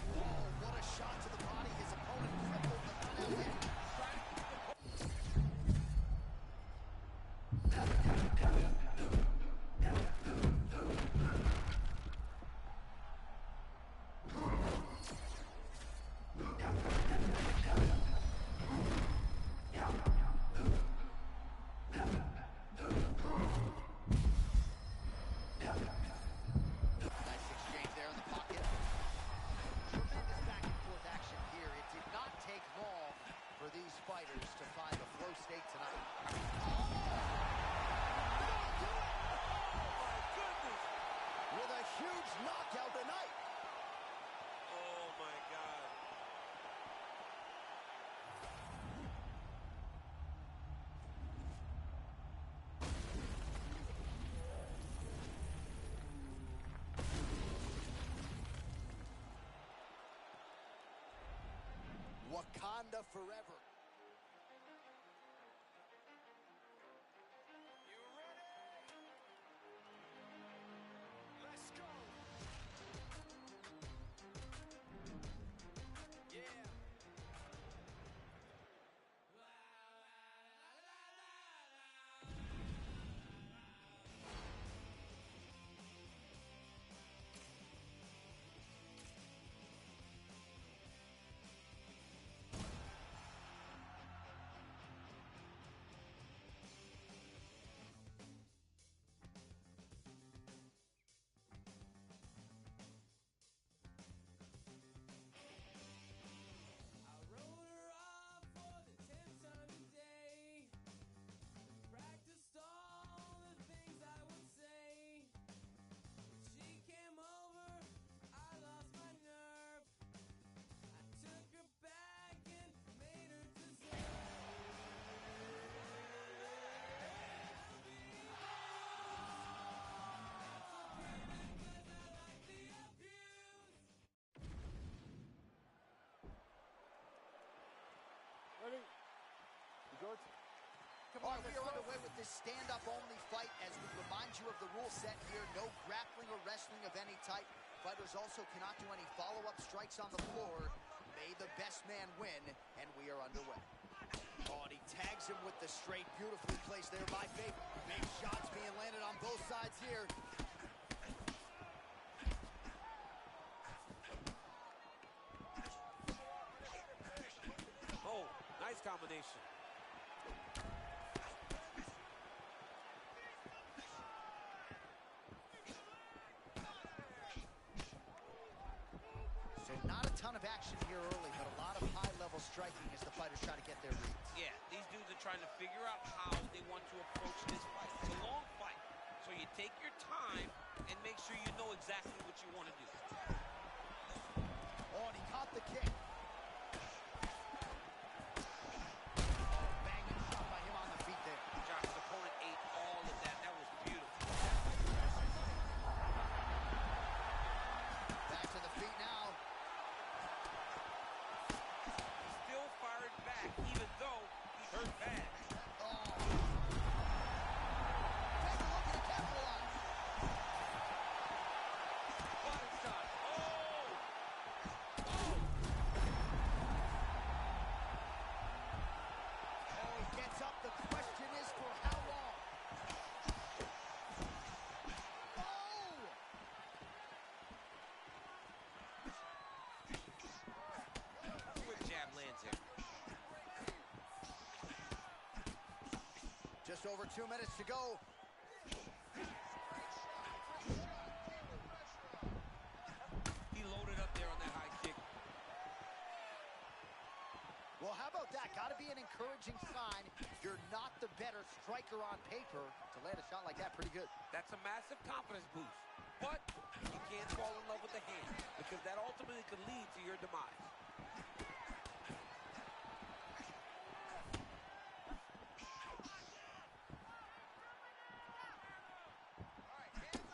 what a shot to the body. His opponent crippled, but not out yet. Nice exchange there in the pocket. Tremendous back and forth action here. It did not take long for these fighters to find the flow state tonight. With a huge knockout tonight. Oh, my God. Wakanda forever. You ready? Let's go. Yeah. I wrote her off for the 10th time today. Practiced all the things I would say. She came over, I lost my nerve. I took her back and made her deserve. Ready? You good? All right, we are underway with this stand-up only fight as we remind you of the rule set here. No grappling or wrestling of any type. Fighters also cannot do any follow-up strikes on the floor. May the best man win, and we are underway. Oh, and he tags him with the straight. Beautifully placed there by Bape. Big shots being landed on both sides here. Oh, nice combination. So not a ton of action action here early, but a lot of high-level striking as the fighters try to get their reads. Yeah, these dudes are trying to figure out how they want to approach this fight. It's a long fight, so you take your time and make sure you know exactly what you want to do. Oh, and he caught the kick. Banging shot by him on the feet there. Josh, his opponent ate all of that. That was beautiful. Back to the feet now. He's still firing back, even though he's hurt bad. Oh. Take a look at the capitalize. Body shot. Oh! Oh, he gets up. The question is for how long? Oh! Quick jab lands here. Just over 2 minutes to go. He loaded up there on that high kick. Well, how about that? Got to be an encouraging sign. You're not the better striker on paper. To land a shot like that, pretty good. That's a massive confidence boost. But you can't fall in love with the hand because that ultimately could lead to your demise.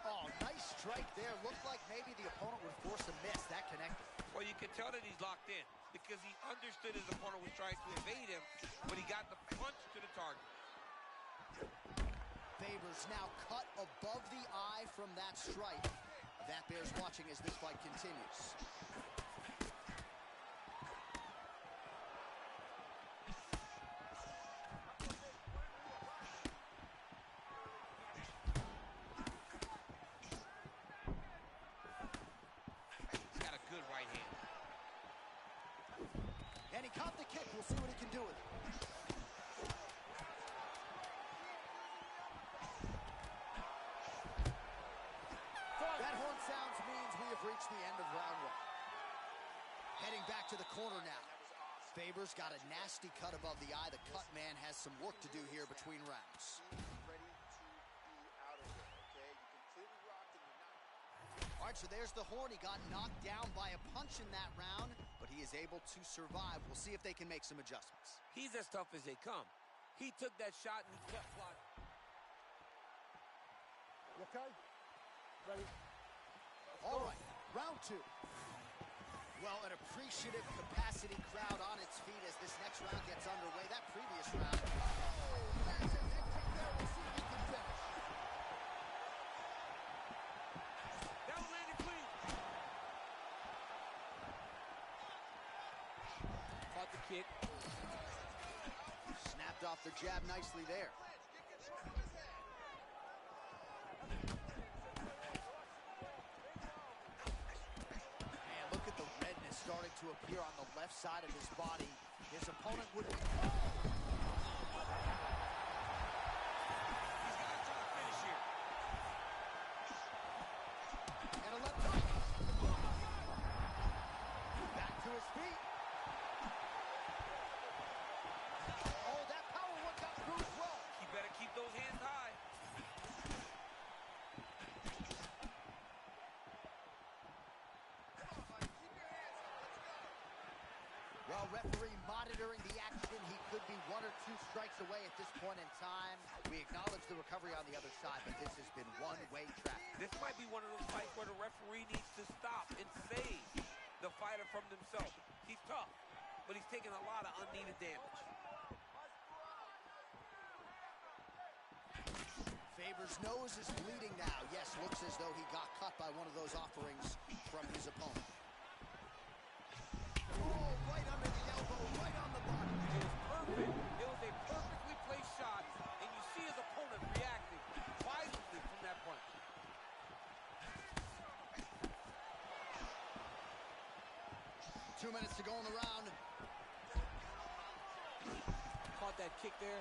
Oh, nice strike there. Looked like maybe the opponent would force a miss. That connected. Well, you can tell that he's locked in because he understood his opponent was trying to evade him, but he got the punch to the target. Favors now cut above the eye from that strike. That bears watching as this fight continues. He's got a good right hand. And he caught the kick. We'll see what he can do with it. That horn sounds means we have reached the end of round one. Heading back to the corner now. Faber's got a nasty cut above the eye. The cut man has some work to do here between rounds. Ready to be out of here, okay? You completely rocked and you're not. All right, so there's the horn. He got knocked down by a punch in that round, but he is able to survive. We'll see if they can make some adjustments. He's as tough as they come. He took that shot and he kept plotting. You okay? Ready? All right, round two. Well, an appreciative capacity crowd on its feet as this next round gets underway. That previous round. Oh, massive head kick there. We'll see if he can finish. That one landed clean. Caught the kick. Snapped off the jab nicely there. And look at the redness starting to appear on the left side of his body. His opponent would be... He's got to try to finish here. And a left hook. Back to his feet. Oh, that power workout proves well. You better keep those hands high. Well, referee monitoring the action. He could be 1 or 2 strikes away at this point in time. We acknowledge the recovery on the other side, but this has been one-way traffic. This might be one of those fights where the referee needs to stop and save the fighter from themselves. He's tough, but he's taking a lot of unneeded damage. Faber's nose is bleeding now. Yes, looks as though he got cut by one of those offerings from his opponent. Oh, right under the elbow, right on the body. It was perfect. It was a perfectly placed shot, and you see his opponent reacting violently from that punch. 2 minutes to go in the round. Caught that kick there.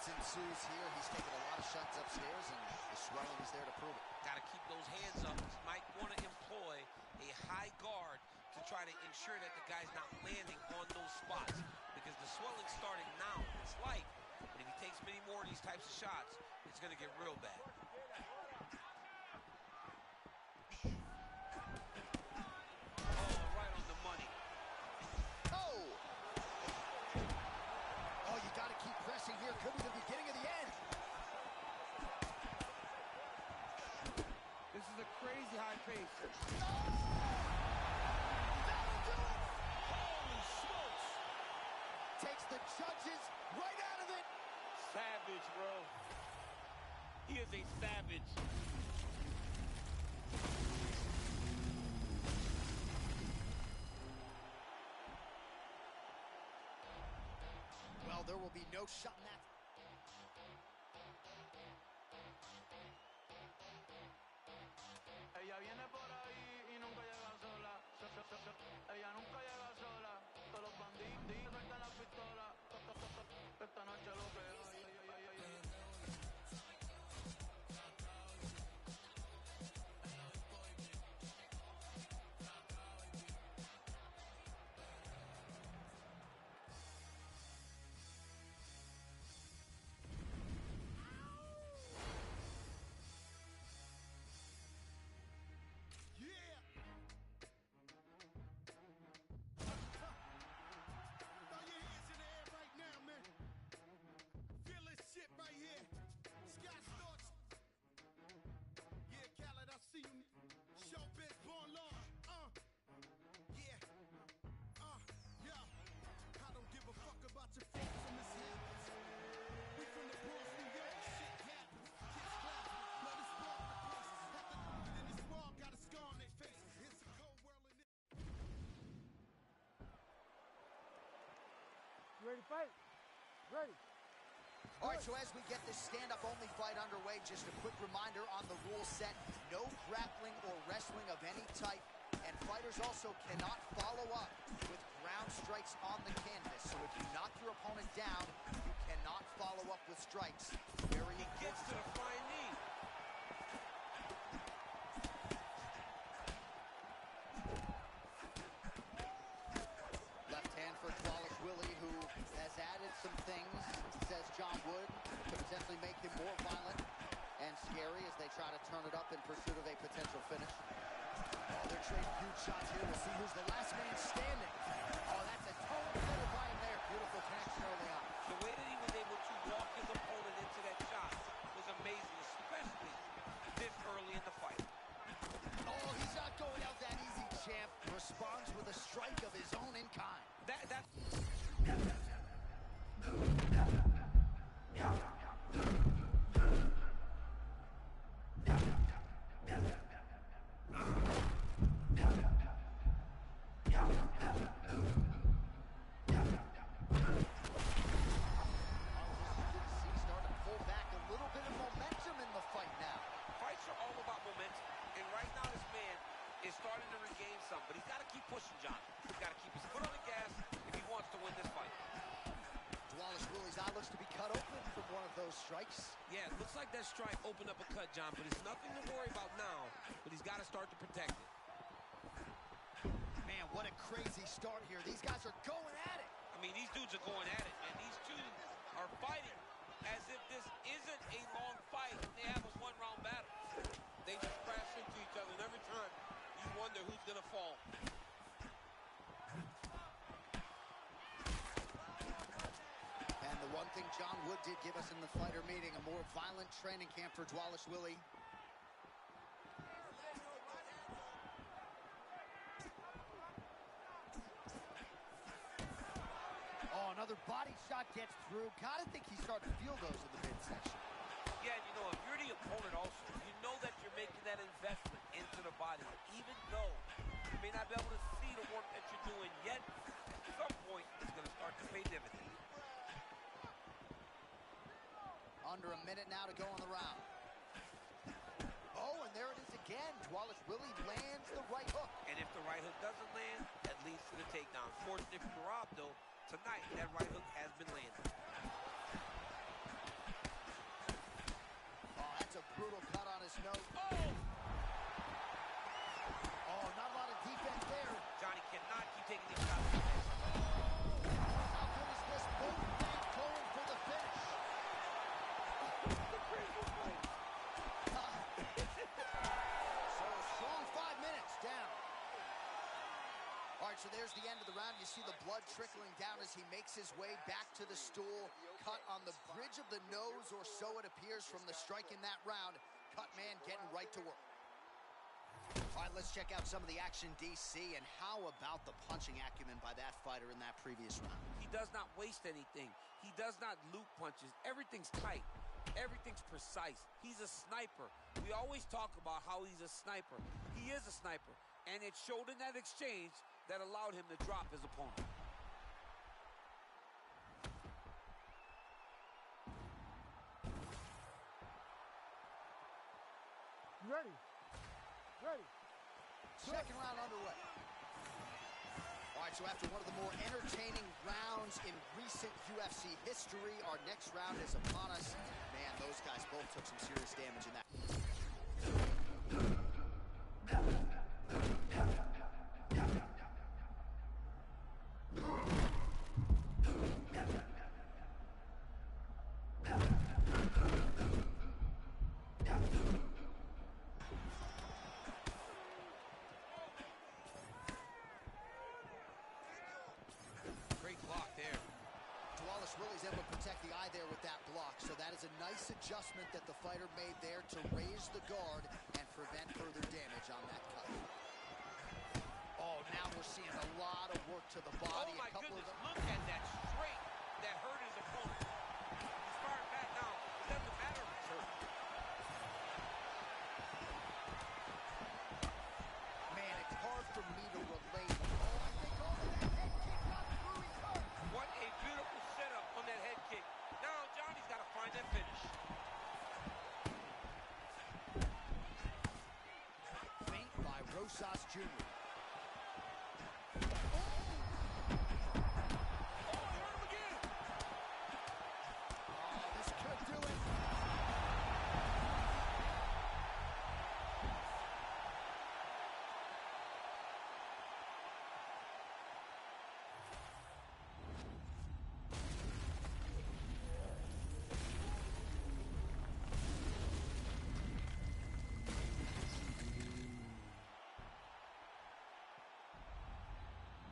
Silence ensues here. He's taking a lot of shots upstairs, and the swelling is there to prove it. Got to keep those hands up. Might want to employ a high guard to try to ensure that the guy's not landing on those spots, because the swelling's starting now. It's light, but if he takes many more of these types of shots, it's going to get real bad. Oh, right on the money. Oh! Oh, you got to keep pressing here. Could be the beginning of the end. This is a crazy high pace. That'll do it! Holy smokes! Takes the judges right out of it. Savage, bro. He is a savage. Well, there will be no shot in that. Ella viene por ahí y nunca llega sola. Ella nunca llega sola. Todos los bandidos sueltan la pistola. Esta noche lo que hay. Ready to fight? Ready. All right, so as we get this stand-up-only fight underway, just a quick reminder on the rule set: no grappling or wrestling of any type, and fighters also cannot follow up with ground strikes on the canvas. So if you knock your opponent down, you cannot follow up with strikes. Very He gets to the flying knee. Left hand for Flawless Willie, who has added some things, says John Wood, to potentially make him more violent and scary as they try to turn it up in pursuit of a potential finish. Oh, they're trading huge shots here. We'll see who's the last man standing. Oh, that's a total hitter by him there. Beautiful connection early on. The way that he was able to walk his opponent into that shot was amazing, especially this early in the fight. Oh, he's not going out that easy, champ. Responds with a strike of his own in kind. That's... starting to regain some, but he's got to keep pushing, John. He's got to keep his foot on the gas if he wants to win this fight. Flawless Willie's eye looks to be cut open from one of those strikes. Yeah, it looks like that strike opened up a cut, John, but it's nothing to worry about now, but he's got to start to protect it. Man, what a crazy start here. These guys are going at it. I mean, these dudes are going at it, and these two are fighting as if this isn't a long fight. They have a one-round battle. They just crash into each other, and every time you wonder who's going to fall. And the one thing John Wood did give us in the fighter meeting, a more violent training camp for Flawless Willie. Oh, another body shot gets through. Gotta think he's starting to feel those in the midsection. Yeah, and you know, if you're the opponent also, you know that you're making that investment into the body, even though you may not be able to see the work that you're doing yet. At some point, it's going to start to pay dividends. Under a minute now to go on the round. Oh, and there it is again. Flawless Willie lands the right hook. And if the right hook doesn't land, that leads to the takedown. Fortunately for Rob, though, tonight that right hook has been landed. Oh, that's a brutal cut on his nose. Oh! Oh, not a lot of defense there. Johnny cannot keep taking these shots. How good is this? Both men going for the finish. So a strong 5 minutes down. All right, so there's the end of the round. You see the blood trickling down as he makes his way back to the stool. Cut on the bridge of the nose, or so it appears from the strike in that round. Cut man getting right to work. All right, let's check out some of the action, DC, and how about the punching acumen by that fighter in that previous round? He does not waste anything. He does not loop punches. Everything's tight. Everything's precise. He's a sniper. We always talk about how he's a sniper. He is a sniper, and it showed in that exchange that allowed him to drop his opponent. Ready. Ready. Second round underway. All right, so after one of the more entertaining rounds in recent UFC history, our next round is upon us. Man, those guys both took some serious damage in that. Great block there. Wallace Willie's able to protect the eye there with that block, so that is a nice adjustment that the fighter made there to raise the guard and prevent further damage on that cut. Oh, now we're seeing a lot of work to the body. Oh, my a couple goodness. of Look at that straight that hurt his opponent. He's firing back now. It doesn't matter if he's hurt. Man, it's hard for me to relate. Oh, I think over that head kick got through his heart. What a beautiful setup on that head kick. Now Johnny's got to find that finish. Feint by Rosas Jr. This could do it.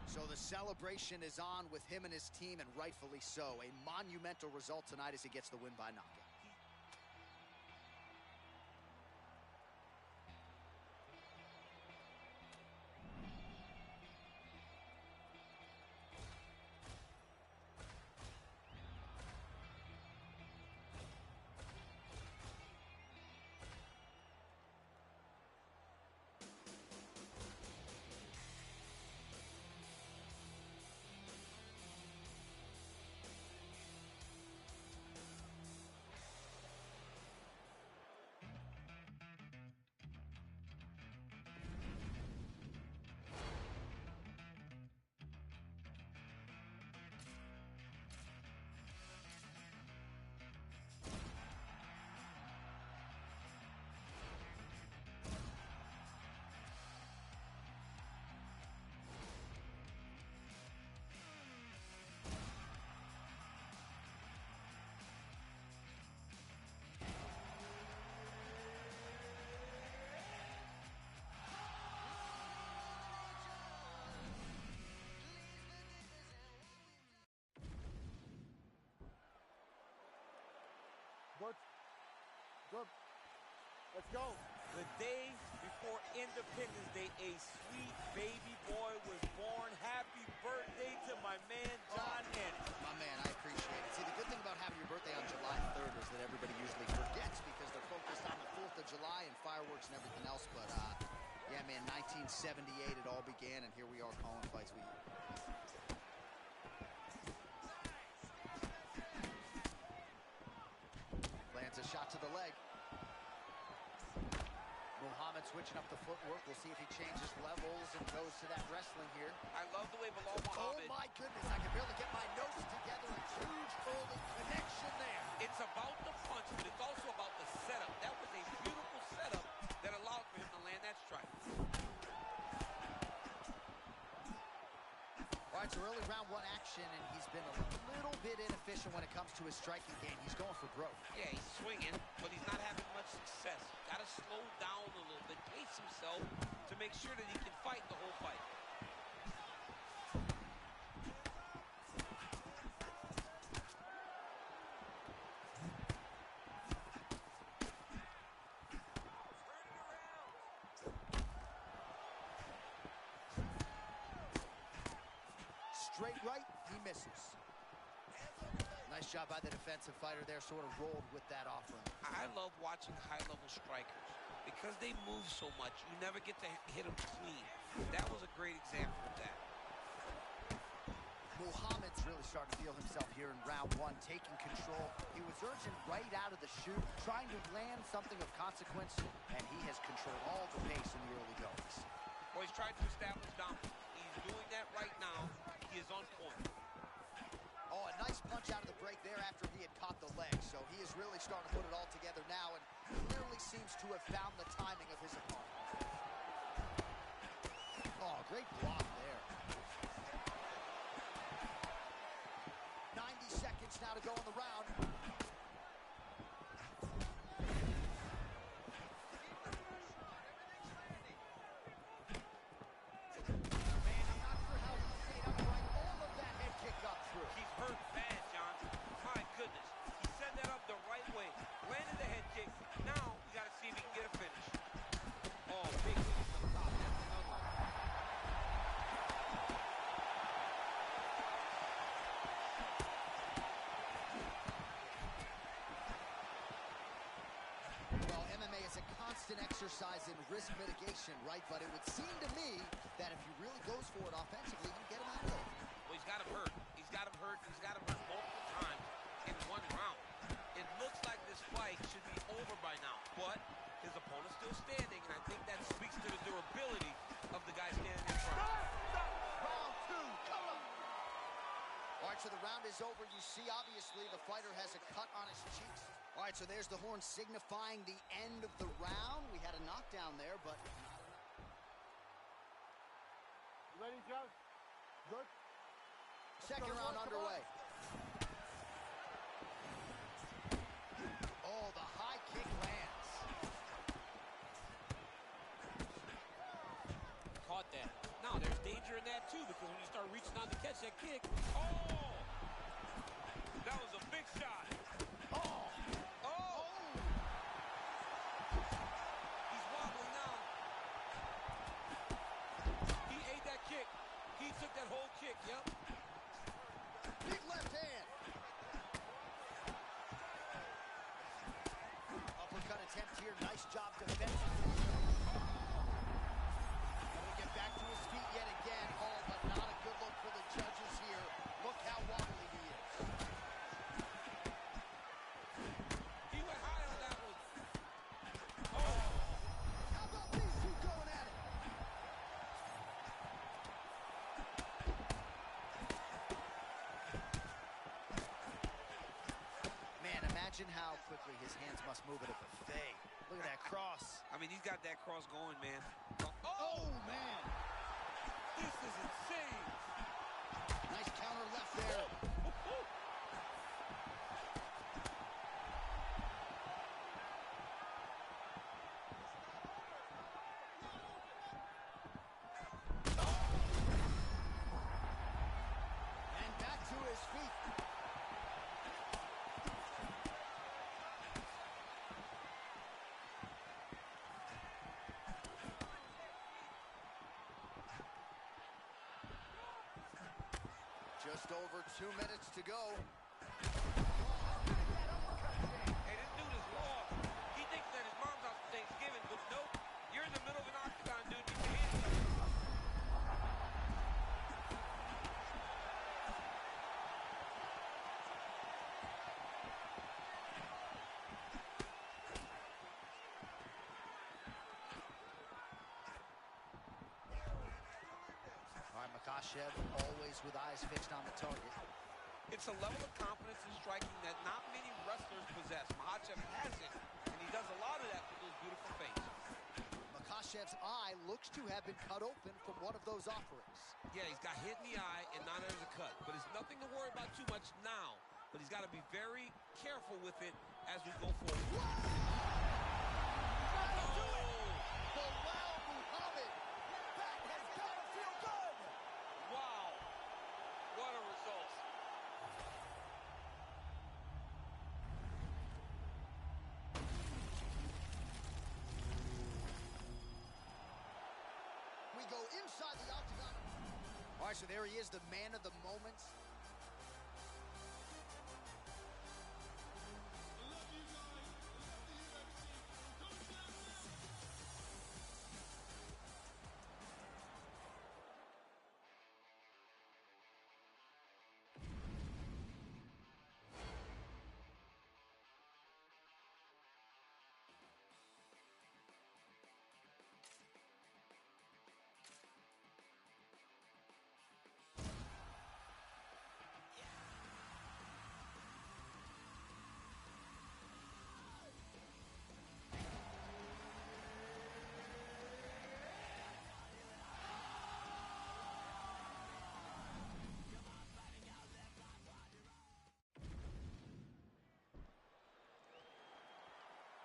So the celebration is on with him and his team, and rightfully so. A monumental result tonight as he gets the win by knockout. Good. Let's go. The day before Independence Day, a sweet baby boy was born. Happy birthday to my man, John Ennis. My man, I appreciate it. See, the good thing about having your birthday on July 3rd is that everybody usually forgets because they're focused on the 4th of July and fireworks and everything else. But, yeah, man, 1978 it all began, and here we are calling fights with you. Lands a shot to the leg. Muhammad's switching up the footwork. We'll see if he changes levels and goes to that wrestling here. I love the way Bilal Oh, Muhammad. my goodness. I can barely get my notes together. A huge early connection there. It's about the punch, but it's also about the setup. That was a beautiful setup that allowed for him to land that strike. All right, so early round one action, and he's been a little bit inefficient when it comes to his striking game. He's going for broke. Yeah, he's swinging, but he's not having much success. Got to slow down a little bit, pace himself to make sure that he can fight the whole fight. Straight right, he misses. Nice job by the defensive fighter there, sort of rolled with that offering. I love watching high-level strikers because they move so much. You never get to hit them clean. That was a great example of that. Muhammad's really starting to feel himself here in round one, taking control. He was urgent right out of the chute, trying to land something of consequence, and he has controlled all the pace in the early goings. Well, he's trying to establish dominance. He's doing that right now. He is on point. Oh, a nice punch out of the break there after he had caught the leg. So he is really starting to put it all together now and clearly seems to have found the timing of his opponent. Oh, great block there. 90 seconds now to go in the round. He's hurt bad, John. My goodness. He set that up the right way. Landed the head kick. Now, we got to see if he can get a finish. Oh, big hit from the top. That's another one. Well, MMA is a constant exercise in risk mitigation, right? But it would seem to me that if he really goes for it offensively, you get him out of there. Well, he's got him hurt. He's got him hurt. He's got him hurt multiple times in one round. It looks like this fight should be over by now, but his opponent's still standing, and I think that speaks to the durability of the guy standing in front. Round two, come on! All right, so the round is over. You see, obviously, the fighter has a cut on his cheeks. All right, so there's the horn signifying the end of the round. We had a knockdown there, but not enough. You ready, Joe? Good? Second round underway. Oh, the high kick lands. Caught that. Now, there's danger in that, too, because when you start reaching out to catch that kick, Oh! That was a big shot. Oh! Oh! he's wobbling now. He ate that kick. He took that whole kick, yep. Big left hand. Uppercut attempt here. Nice job defensively. Gonna get back to his feet yet again. Oh, but not a good look for the judges here. Look how wobbly he is. He went high on that one. Oh! How about these two going at it? Man, imagine how quickly his hands must move at a buffet. Look at that cross. I mean, he's got that cross going, man. Oh, man. This is insane. Nice counter left there. And back to his feet. Just over 2 minutes to go. Hey, this dude is lost. He thinks that his mom's out for Thanksgiving, but nope. You're in the middle of an octagon, dude. Get your hands up. Makhachev always with eyes fixed on the target. It's a level of confidence in striking that not many wrestlers possess. Makhachev has it, and he does a lot of that with those beautiful feints. Makhachev's eye looks to have been cut open from one of those offerings. Yeah, he's got hit in the eye and not as a cut. But it's nothing to worry about too much now. But he's got to be very careful with it as we go forward. Bilal Muhammad, that has got to feel good. Wow, what a result. We go inside the octagon. All right, so there he is, the man of the moment.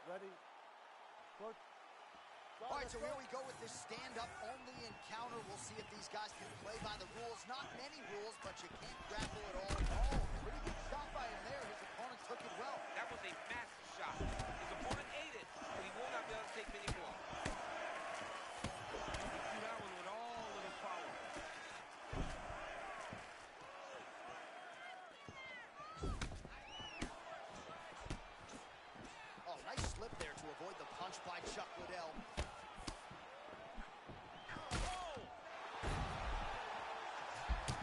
Ready? Good. All right, so here we go with this stand-up only encounter. We'll see if these guys can play by the rules. Not many rules, but you can't grapple at all. Oh, pretty good shot by him there. His opponent took it well. That was a massive shot. His opponent ate it, but he will not be able to take many more. He threw that one with all of his power. Oh, nice slip there to avoid the punch by Chuck Liddell.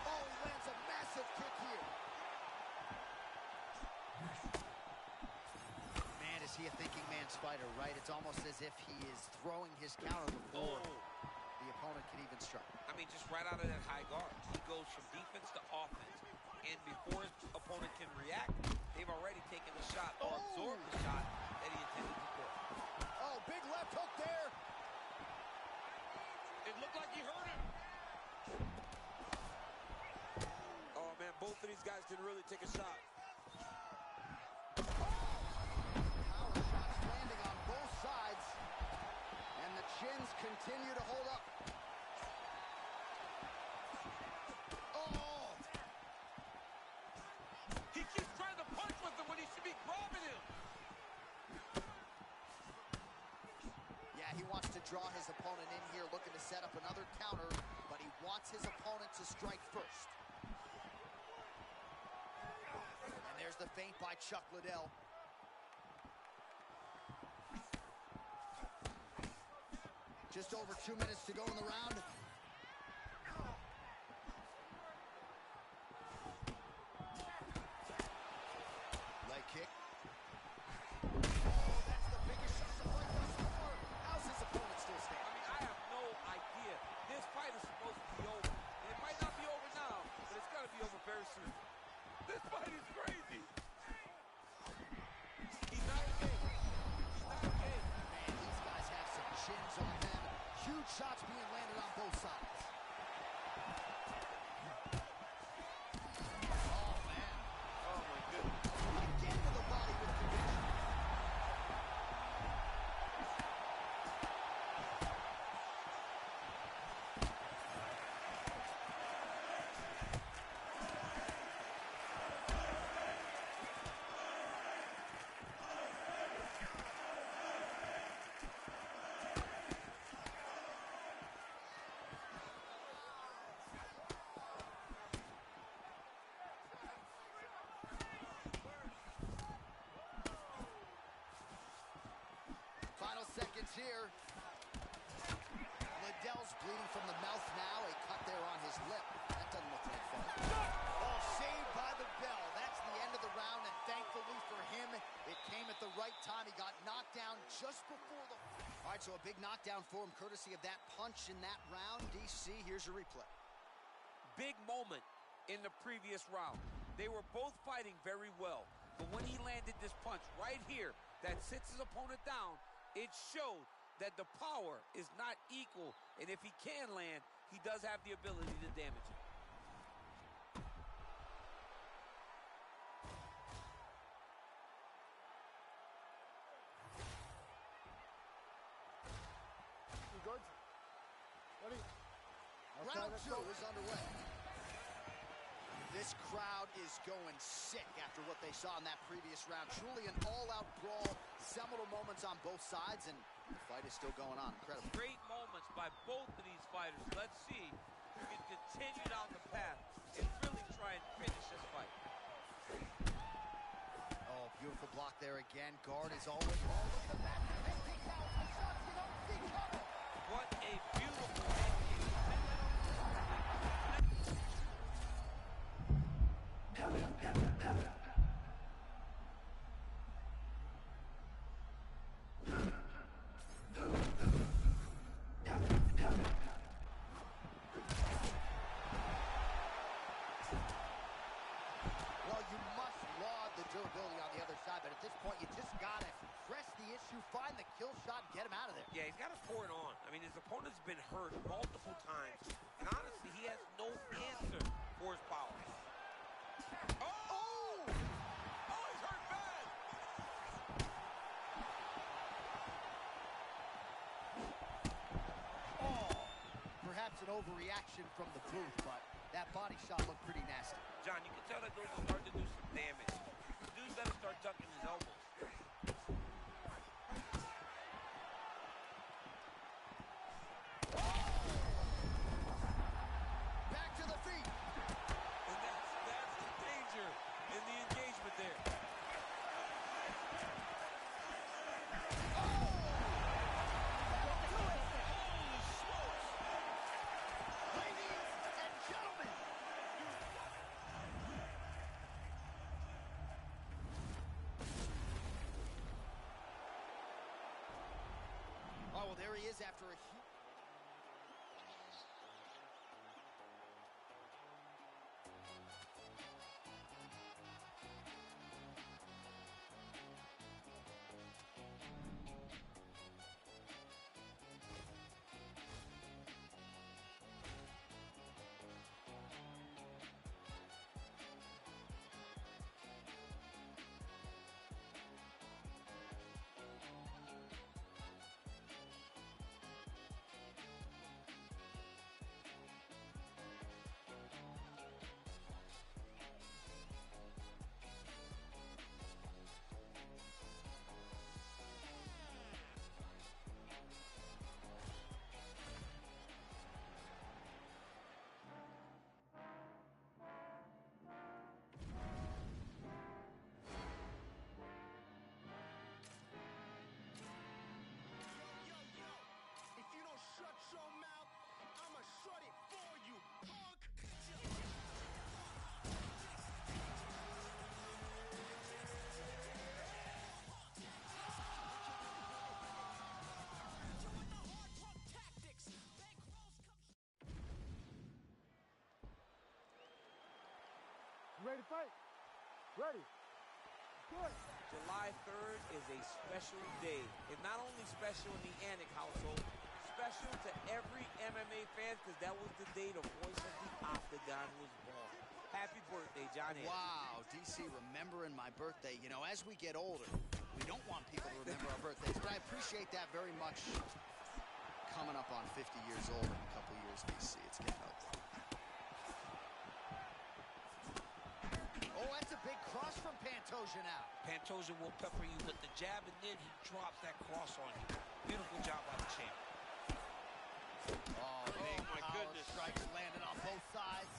Oh, he lands a massive kick here. Man, is he a thinking man's fighter, right? It's almost as if he is throwing his counter before the opponent can even strike. I mean, just right out of that high guard. He goes from defense to offense. And before his opponent can react, they've already taken the shot or absorbed the shot that he intended to throw. Oh, big left hook there. It looked like he hurt him. Oh, man, both of these guys can really take a shot. Power shots landing on both sides. And the chins continue to hold up. Oh! He keeps trying to punch with him when he should be grabbing him. Yeah, he wants to draw his opponent in here, looking to set up another counter, but he wants his opponent to strike first. And there's the feint by Chuck Liddell. Just over 2 minutes to go in the round. Leg kick. Oh, that's the biggest shot the fight thus far. How's his opponent still I standing? mean, I have no idea. This fight is supposed to be over. And it might not be over now, but it's got to be over very soon. This fight is crazy. He's not okay. He's not okay. Man, these guys have some chins on them. Huge shots being landed on both sides. Oh, man. Oh, my goodness. Again to the body with conviction. Final seconds here. Liddell's bleeding from the mouth now. A cut there on his lip. That doesn't look like fun. Oh, saved by the bell. That's the end of the round, and thankfully for him, it came at the right time. He got knocked down just before the... All right, so a big knockdown for him, courtesy of that punch in that round. DC, here's your replay. big moment in the previous round. They were both fighting very well. But when he landed this punch right here that sits his opponent down, it showed that the power is not equal. And if he can land, he does have the ability to damage it. You good? Ready? Round two is underway. This crowd is going sick after what they saw in that previous round. Truly an all-out brawl, seminal moments on both sides, and the fight is still going on. Incredible. Great moments by both of these fighters. Let's see who can continue down the path and really try and finish this fight. Oh, beautiful block there again. Guard is already all over the back. What a beautiful Well, you must laud the durability on the other side, but at this point, you just got to press the issue, find the kill shot, and get him out of there. Yeah, he's got to pour it on. I mean, his opponent's been hurt multiple times, and honestly, he has no answer for his power. Oh! Oh, he's hurt bad! Oh, perhaps an overreaction from the booth, but that body shot looked pretty nasty. John, you can tell that those are starting to do some damage. Dude's got to start tucking his elbows. Back to the feet. And that's the danger in the engagement there. Ladies and gentlemen. Oh, well, there he is after a huge... If you don't shut your mouth, I'ma shut it for you, punk! You ready to fight? Ready. Good. July 3rd is a special day. It's not only special in the Anik household, special to every MMA fan because that was the day the voice of the Octagon was born. Happy birthday, John Anik. Wow, DC remembering my birthday. You know, as we get older, we don't want people to remember our birthdays, but I appreciate that very much. Coming up on 50 years old in a couple years, DC. It's getting up. Oh, that's a big cross from Pantoja now. Pantoja will pepper you with the jab, and then he drops that cross on you. Beautiful job by the champ. Oh, big my power goodness. strikes landed on both sides.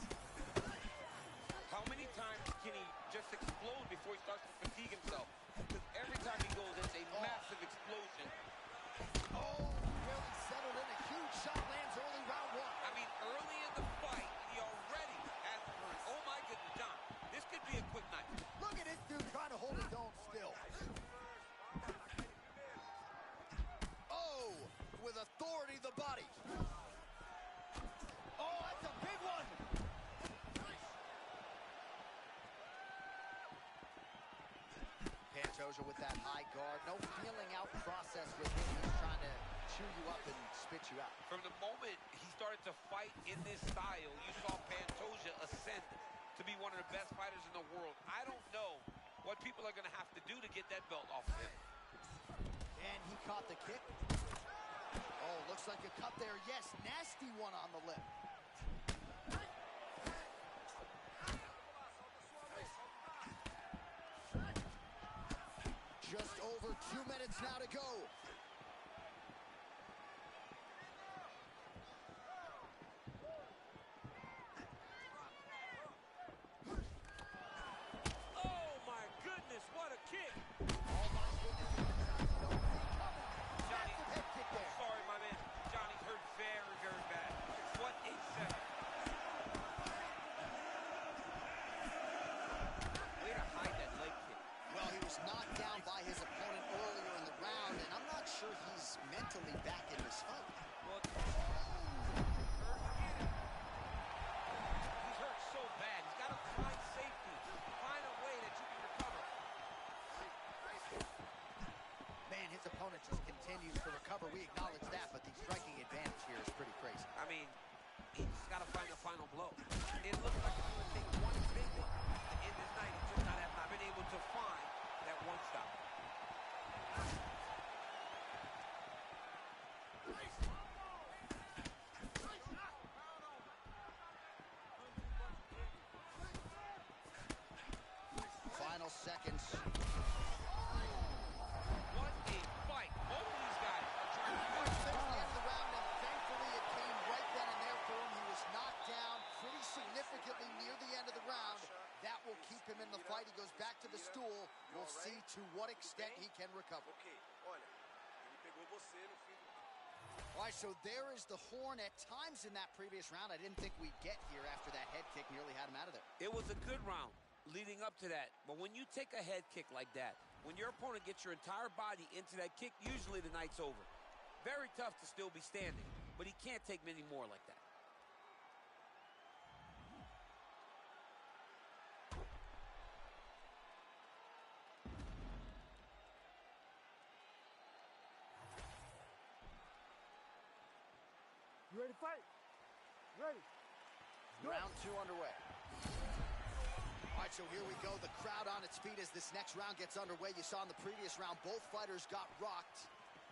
How many times can he just explode before he starts to fatigue himself? Because every time he goes, it's a massive explosion. Oh, really settled in. A huge shot lands early round one. I mean, early in the fight, he already has the hurt. Oh, my goodness, John. This could be a quick night. Look at this dude trying to hold his own still. Oh, with authority, the body. Oh, that's a big one. Pantoja with that high guard. No feeling out process with him. He's trying to chew you up and spit you out. From the moment he started to fight in this style, you saw Pantoja ascend to be one of the best fighters in the world. I don't know what people are going to have to do to get that belt off of him. And he caught the kick. Oh, looks like a cut there. Yes, nasty one on the lip. Just over 2 minutes now to go. Oh, my goodness, what a kick. Oh, my goodness. Johnny, head kick there. sorry, my man. Johnny's hurt very, very bad. What a second. Way to hide that leg kick. Well, he was knocked down by his opponent earlier in the round, and I'm not sure he's mentally back in this fight. Well, he's hurt so bad. He's got to find safety. Find a way that you can recover. Man, his opponent just continues to recover. We acknowledge that, but the striking advantage here is pretty crazy. I mean, he just got to find the final blow. It looks like it's going to take one big one to end this night. He just have not been able to find that one stop. Final seconds. What a fight. Both of these guys are trying to Towards the end of the round, and thankfully it came right then and there for him. He was knocked down pretty significantly near the end of the round. That will keep him in the fight. He goes back to the stool. We'll see to what extent he can recover. All right, so there is the horn. At times in that previous round, I didn't think we'd get here after that head kick nearly had him out of there. It was a good round leading up to that. But when you take a head kick like that, when your opponent gets your entire body into that kick, usually the night's over. Very tough to still be standing, but he can't take many more like that. You ready to fight? Ready. Round 2 underway. All right, so here we go. The crowd on its feet as this next round gets underway. You saw in the previous round, both fighters got rocked.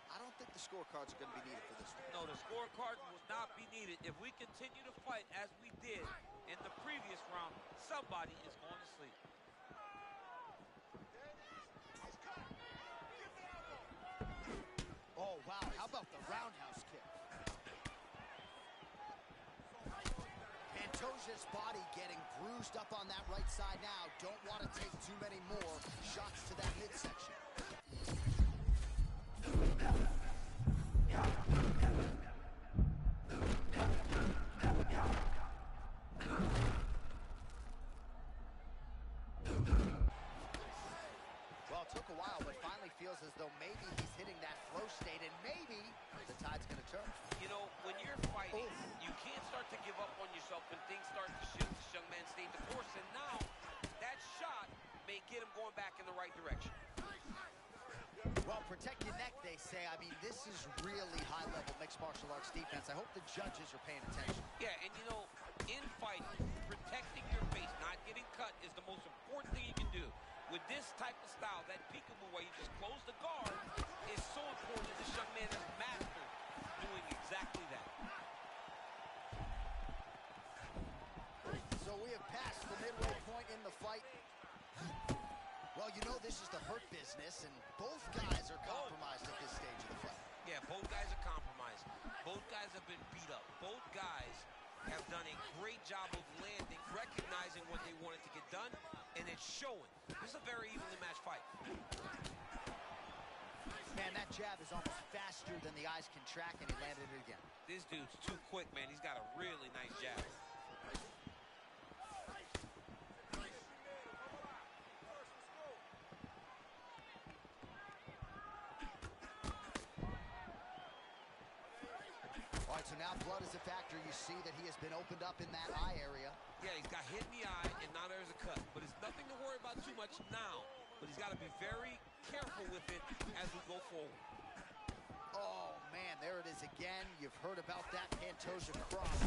I don't think the scorecards are going to be needed for this one. No, the scorecard will not be needed. If we continue to fight as we did in the previous round, somebody is going to sleep. Oh, wow. How about the roundhouse kick? Pantoja's body getting bruised up on that right side now. Don't want to take too many more shots to that midsection. Well, it took a while, but finally feels as though maybe he's hitting that flow state, and maybe the tide's going to turn. You know, when you're fighting, you can't start to give up on yourself when things start to shift. This young man stayed the course, and now that shot may get him going back in the right direction. Well, protect your neck, they say. I mean, this is really high-level mixed martial arts defense. I hope the judges are paying attention. Yeah, and you know, in fighting, protecting your face, not getting cut, is the most important thing you can do. With this type of style, that peekaboo where you just close the guard is so important. This young man has mastered doing exactly that. So we have passed the midway point in the fight. Well, you know this is the hurt business, and both guys are compromised at this stage of the fight. Yeah, both guys are compromised. Both guys have been beat up. Both guys have done a great job of landing, recognizing what they wanted to get done, and it's showing. This is a very evenly matched fight. Man, that jab is almost faster than the eyes can track, and he landed it again. This dude's too quick, man. He's got a really nice jab. All right, so now blood is a factor. You see that he has been opened up in that eye area. Yeah, he's got hit in the eye, and now there's a cut. But it's nothing to worry about too much now. But he's got to be very careful with it as we go forward. Oh, man, there it is again. You've heard about that Pantoja cross.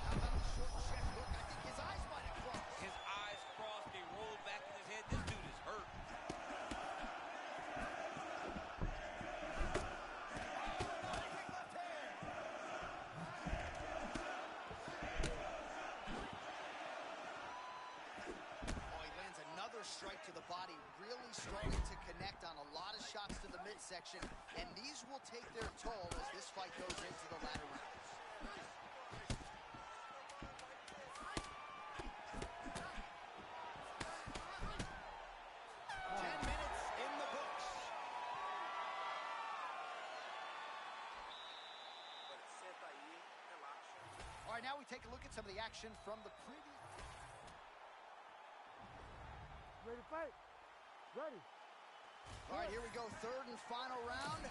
How about the short check hook? I think his eyes might have crossed. His eyes crossed, they rolled back in his head. This dude is hurt. Strike to the body, really starting to connect on a lot of shots to the midsection, and these will take their toll as this fight goes into the latter rounds. 10 minutes in the books. All right, now we take a look at some of the action from the previous. Ready to fight? Ready. All right, here we go. Third and final round.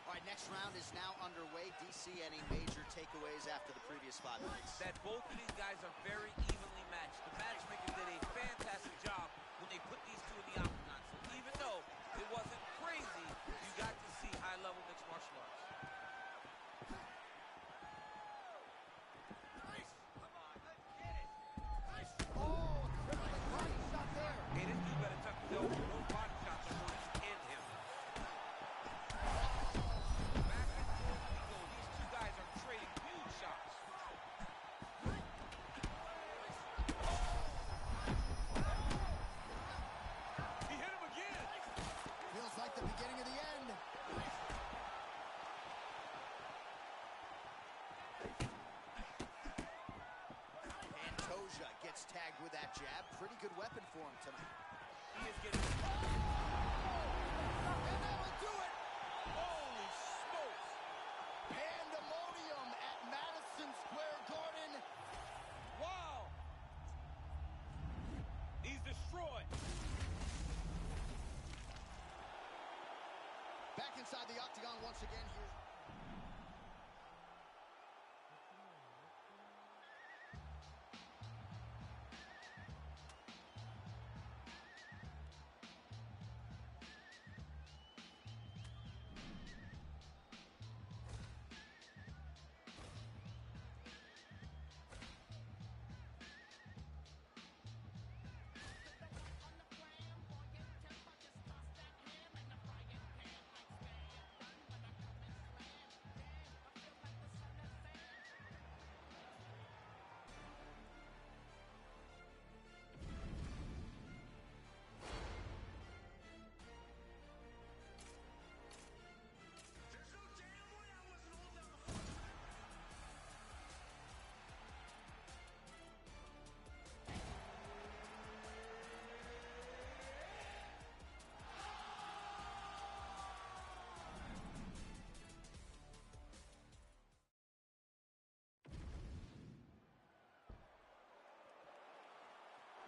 All right, next round is now underway. DC, any major takeaways after the previous 5 minutes? That both of these guys are very evenly matched. The matchmakers did a fantastic job when they put these two in the octagon. So even though it wasn't crazy, you got to see high-level mixed martial arts. Hey, this dude better tuck his elbow. Those body shots are going to end him. Back and forth we go. These two guys are trading huge shots. He hit him again. Feels like the beginning of the end. Pantoja gets tagged with that jab. Pretty good weapon for him tonight. He is getting... And that'll do it! Holy smokes! Pandemonium at Madison Square Garden. Wow! He's destroyed. Back inside the octagon once again here.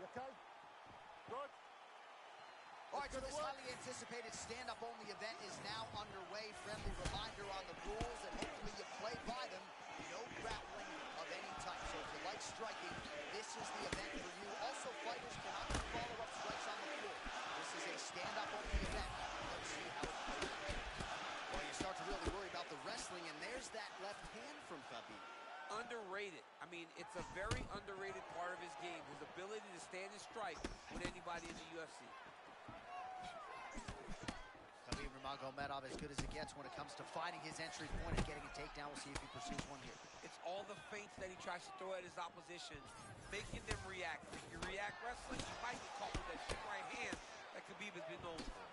You okay? Good? All right, so this highly anticipated stand-up-only event is now underway. Friendly reminder on the rules, and hopefully you play by them. No grappling of any type. So if you like striking, this is the event for you. Also, fighters cannot do follow-up strikes on the floor. This is a stand-up-only event. Let's see how it plays out. Well, you start to really worry about the wrestling, and there's that left hand from Khabib. Underrated. I mean, it's a very underrated part of his game. His ability to stand and strike with anybody in the UFC. Khabib Nurmagomedov as good as it gets when it comes to finding his entry point and getting a takedown. We'll see if he pursues one here. It's all the feints that he tries to throw at his opposition, making them react. If you react wrestling, you might get caught with that shit right hand that Khabib has been known for.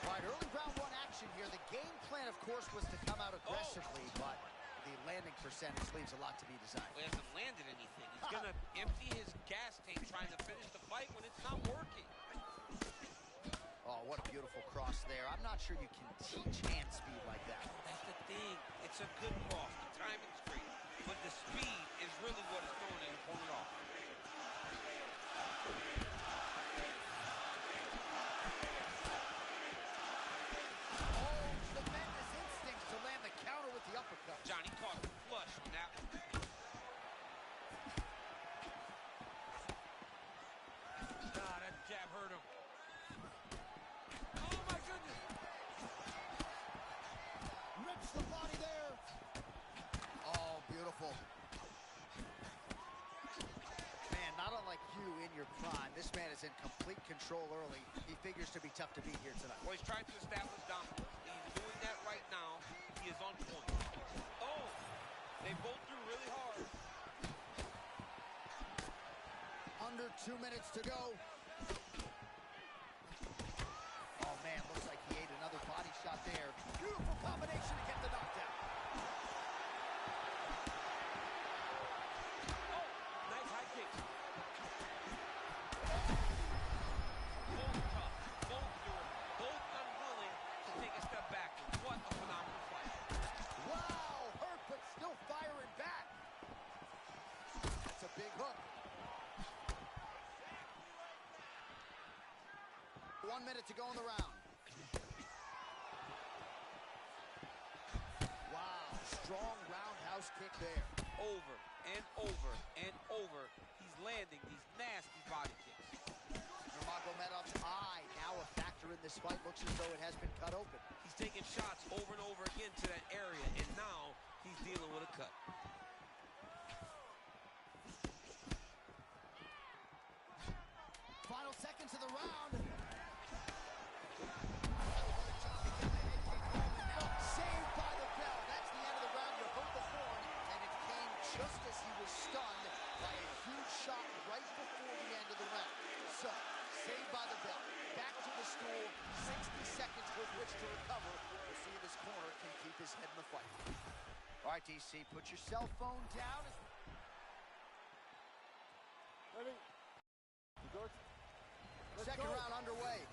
All right, early round one action here. The game plan, of course, was to come out aggressively, but the landing percentage leaves a lot to be desired. He hasn't landed anything. He's going to empty his gas tank trying to finish the fight when it's not working. Oh, what a beautiful cross there. I'm not sure you can teach hand speed like that. That's the thing. It's a good cross. The timing's great. But the speed is really what is throwing an opponent off. Oh, tremendous instincts to land the counter with the uppercut. Johnny caught him flush on that one. That jab hurt him. is in complete control early. He figures to be tough to beat here tonight. Well, he's trying to establish dominance. He's doing that right now. He is on point. Oh, they both threw really hard. Under 2 minutes to go. Oh, man, looks like he ate another body shot there. Beautiful combination to get the knockdown. Oh, nice high kick. Both tough, both durable, both unwilling to take a step back. What a phenomenal fight. Wow, hurt but still firing back. That's a big hook. 1 minute to go in the round. Wow, strong roundhouse kick there. Over and over and over, he's landing these nasty body kicks. Nurmagomedov's eye now a factor in this fight. Looks as though it has been cut open. He's taking shots over and over again to that area, and now he's dealing with a cut. Final seconds of the round. Saved by the bell. That's the end of the round. You heard the horn, and it came just as he was stunned by a huge shot right before the end of the round. So, saved by the bell. Back to the stool. 60 seconds with which to recover. We'll see if his corner can keep his head in the fight. All right, DC, put your cell phone down. Ready? Good. Second round underway.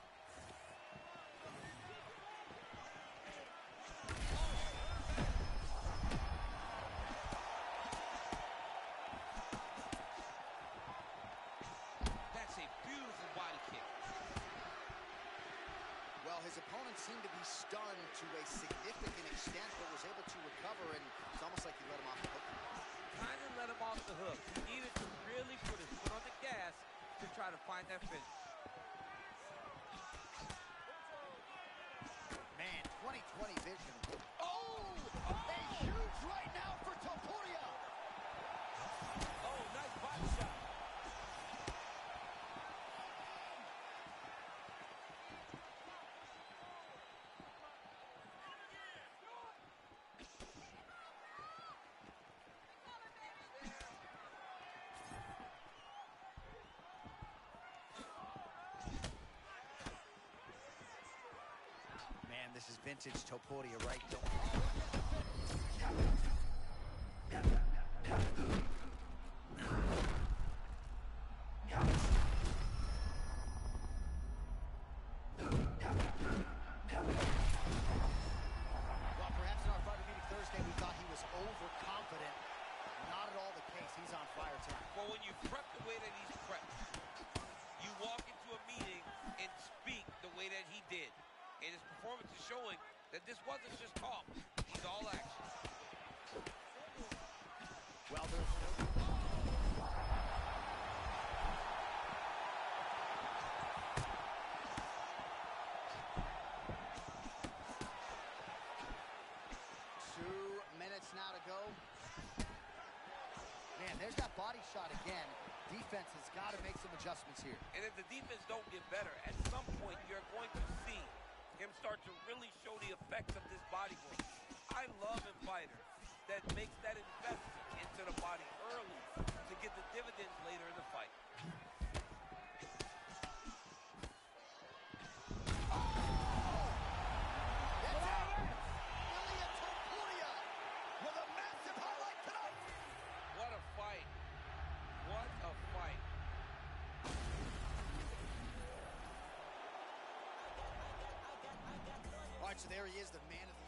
That's a beautiful body kick. Well, his opponent seemed to be stunned to a significant extent, but was able to recover, and it's almost like he let him off the hook. Kind of let him off the hook. He needed to really put his foot on the gas to try to find that finish. Man, 20/20 vision. Oh! A huge right now for Topuria! Oh, nice body shot. Man, this is vintage Topuria, right? Well, perhaps in our fighter meeting Thursday, we thought he was overconfident. Not at all the case. He's on fire tonight. Well, when you prep the way that he's prepped, you walk into a meeting and speak the way that he did. And his performance is showing that this wasn't just talk. He's all action. Well, there's no... now to go. Man, there's that body shot again. Defense has got to make some adjustments here. And if the defense don't get better, at some point you're going to see him start to really show the effects of this body work. I love in fighters that makes that investment into the body early to get the dividends later in the fight. So there he is, the man of the...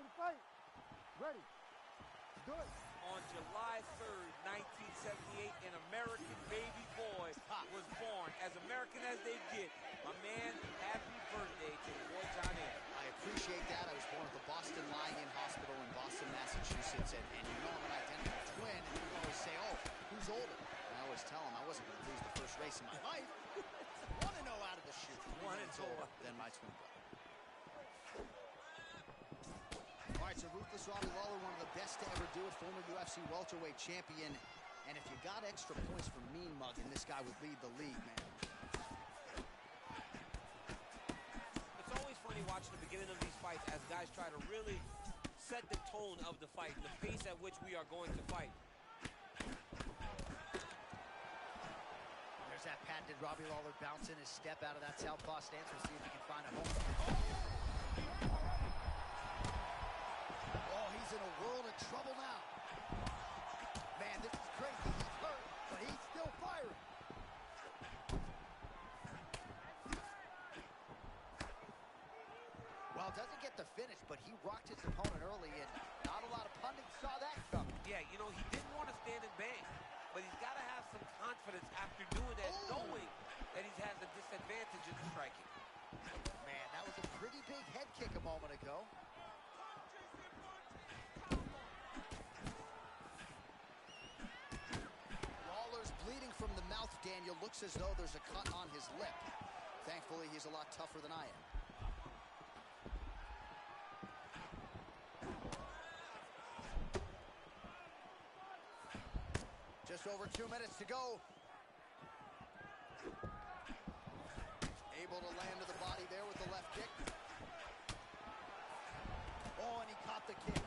to fight. Ready. Do it. On July 3rd, 1978, an American baby boy was born. As American as they get, my man, happy birthday to the boy John Anderson. I appreciate that. I was born at the Boston Lying-in Hospital in Boston, Massachusetts, and you know I'm an identical twin, and people always say, oh, who's older? And I always tell them I wasn't going to lose the first race in my life. 1-0 out of the chute. 1-0 older than my twin brother. All right, so Ruthless Robbie Lawler, one of the best to ever do it, former UFC welterweight champion. And if you got extra points for mean mugging, this guy would lead the league, man. It's always funny watching the beginning of these fights as guys try to really set the tone of the fight, the pace at which we are going to fight. There's that patented Robbie Lawler bouncing his step out of that southpaw stance. We'll see if he can find a home. Oh, he's in a world of trouble now. Man, this is crazy. He's hurt, but he's still firing. Well, doesn't get the finish, but he rocked his opponent early, and not a lot of pundits saw that coming. Yeah, you know, he didn't want to stand and bang, but he's got to have some confidence after doing that, knowing that he has a disadvantage in striking. Man, that was a pretty big head kick a moment ago. Lawler's bleeding from the mouth, Daniel. Looks as though there's a cut on his lip. Thankfully, he's a lot tougher than I am. Just over 2 minutes to go. Able to land to the body there with the left kick. Oh, and he caught the kick.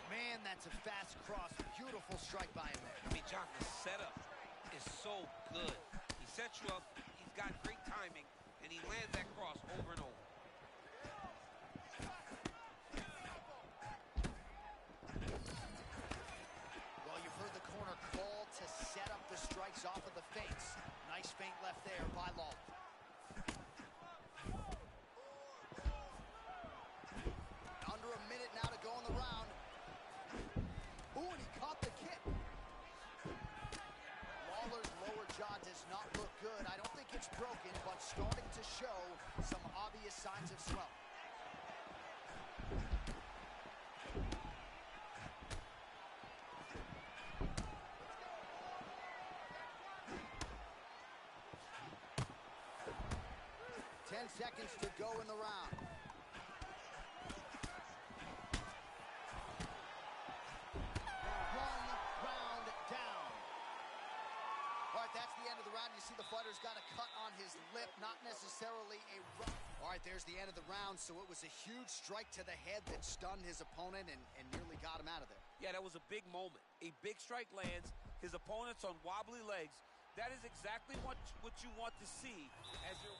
Man, that's a fast cross. Beautiful strike by him there. I mean, John, the setup is so good. He sets you up, he's got great timing, and he lands that cross over and over. Well, you've heard the corner call to set up the strikes off of the feints. Nice feint left there by Lawler. Under a minute now to go in the round. Ooh, and he caught the kick. Lawler's lower jaw does not look good. I don't think it's broken, but starting to show some obvious signs of swelling. Seconds to go in the round. 1 round down. All right, that's the end of the round. You see the fighter's got a cut on his lip, not necessarily a run. All right, there's the end of the round, so it was a huge strike to the head that stunned his opponent and nearly got him out of there. Yeah, that was a big moment. A big strike lands, his opponent's on wobbly legs. That is exactly what you want to see as you're...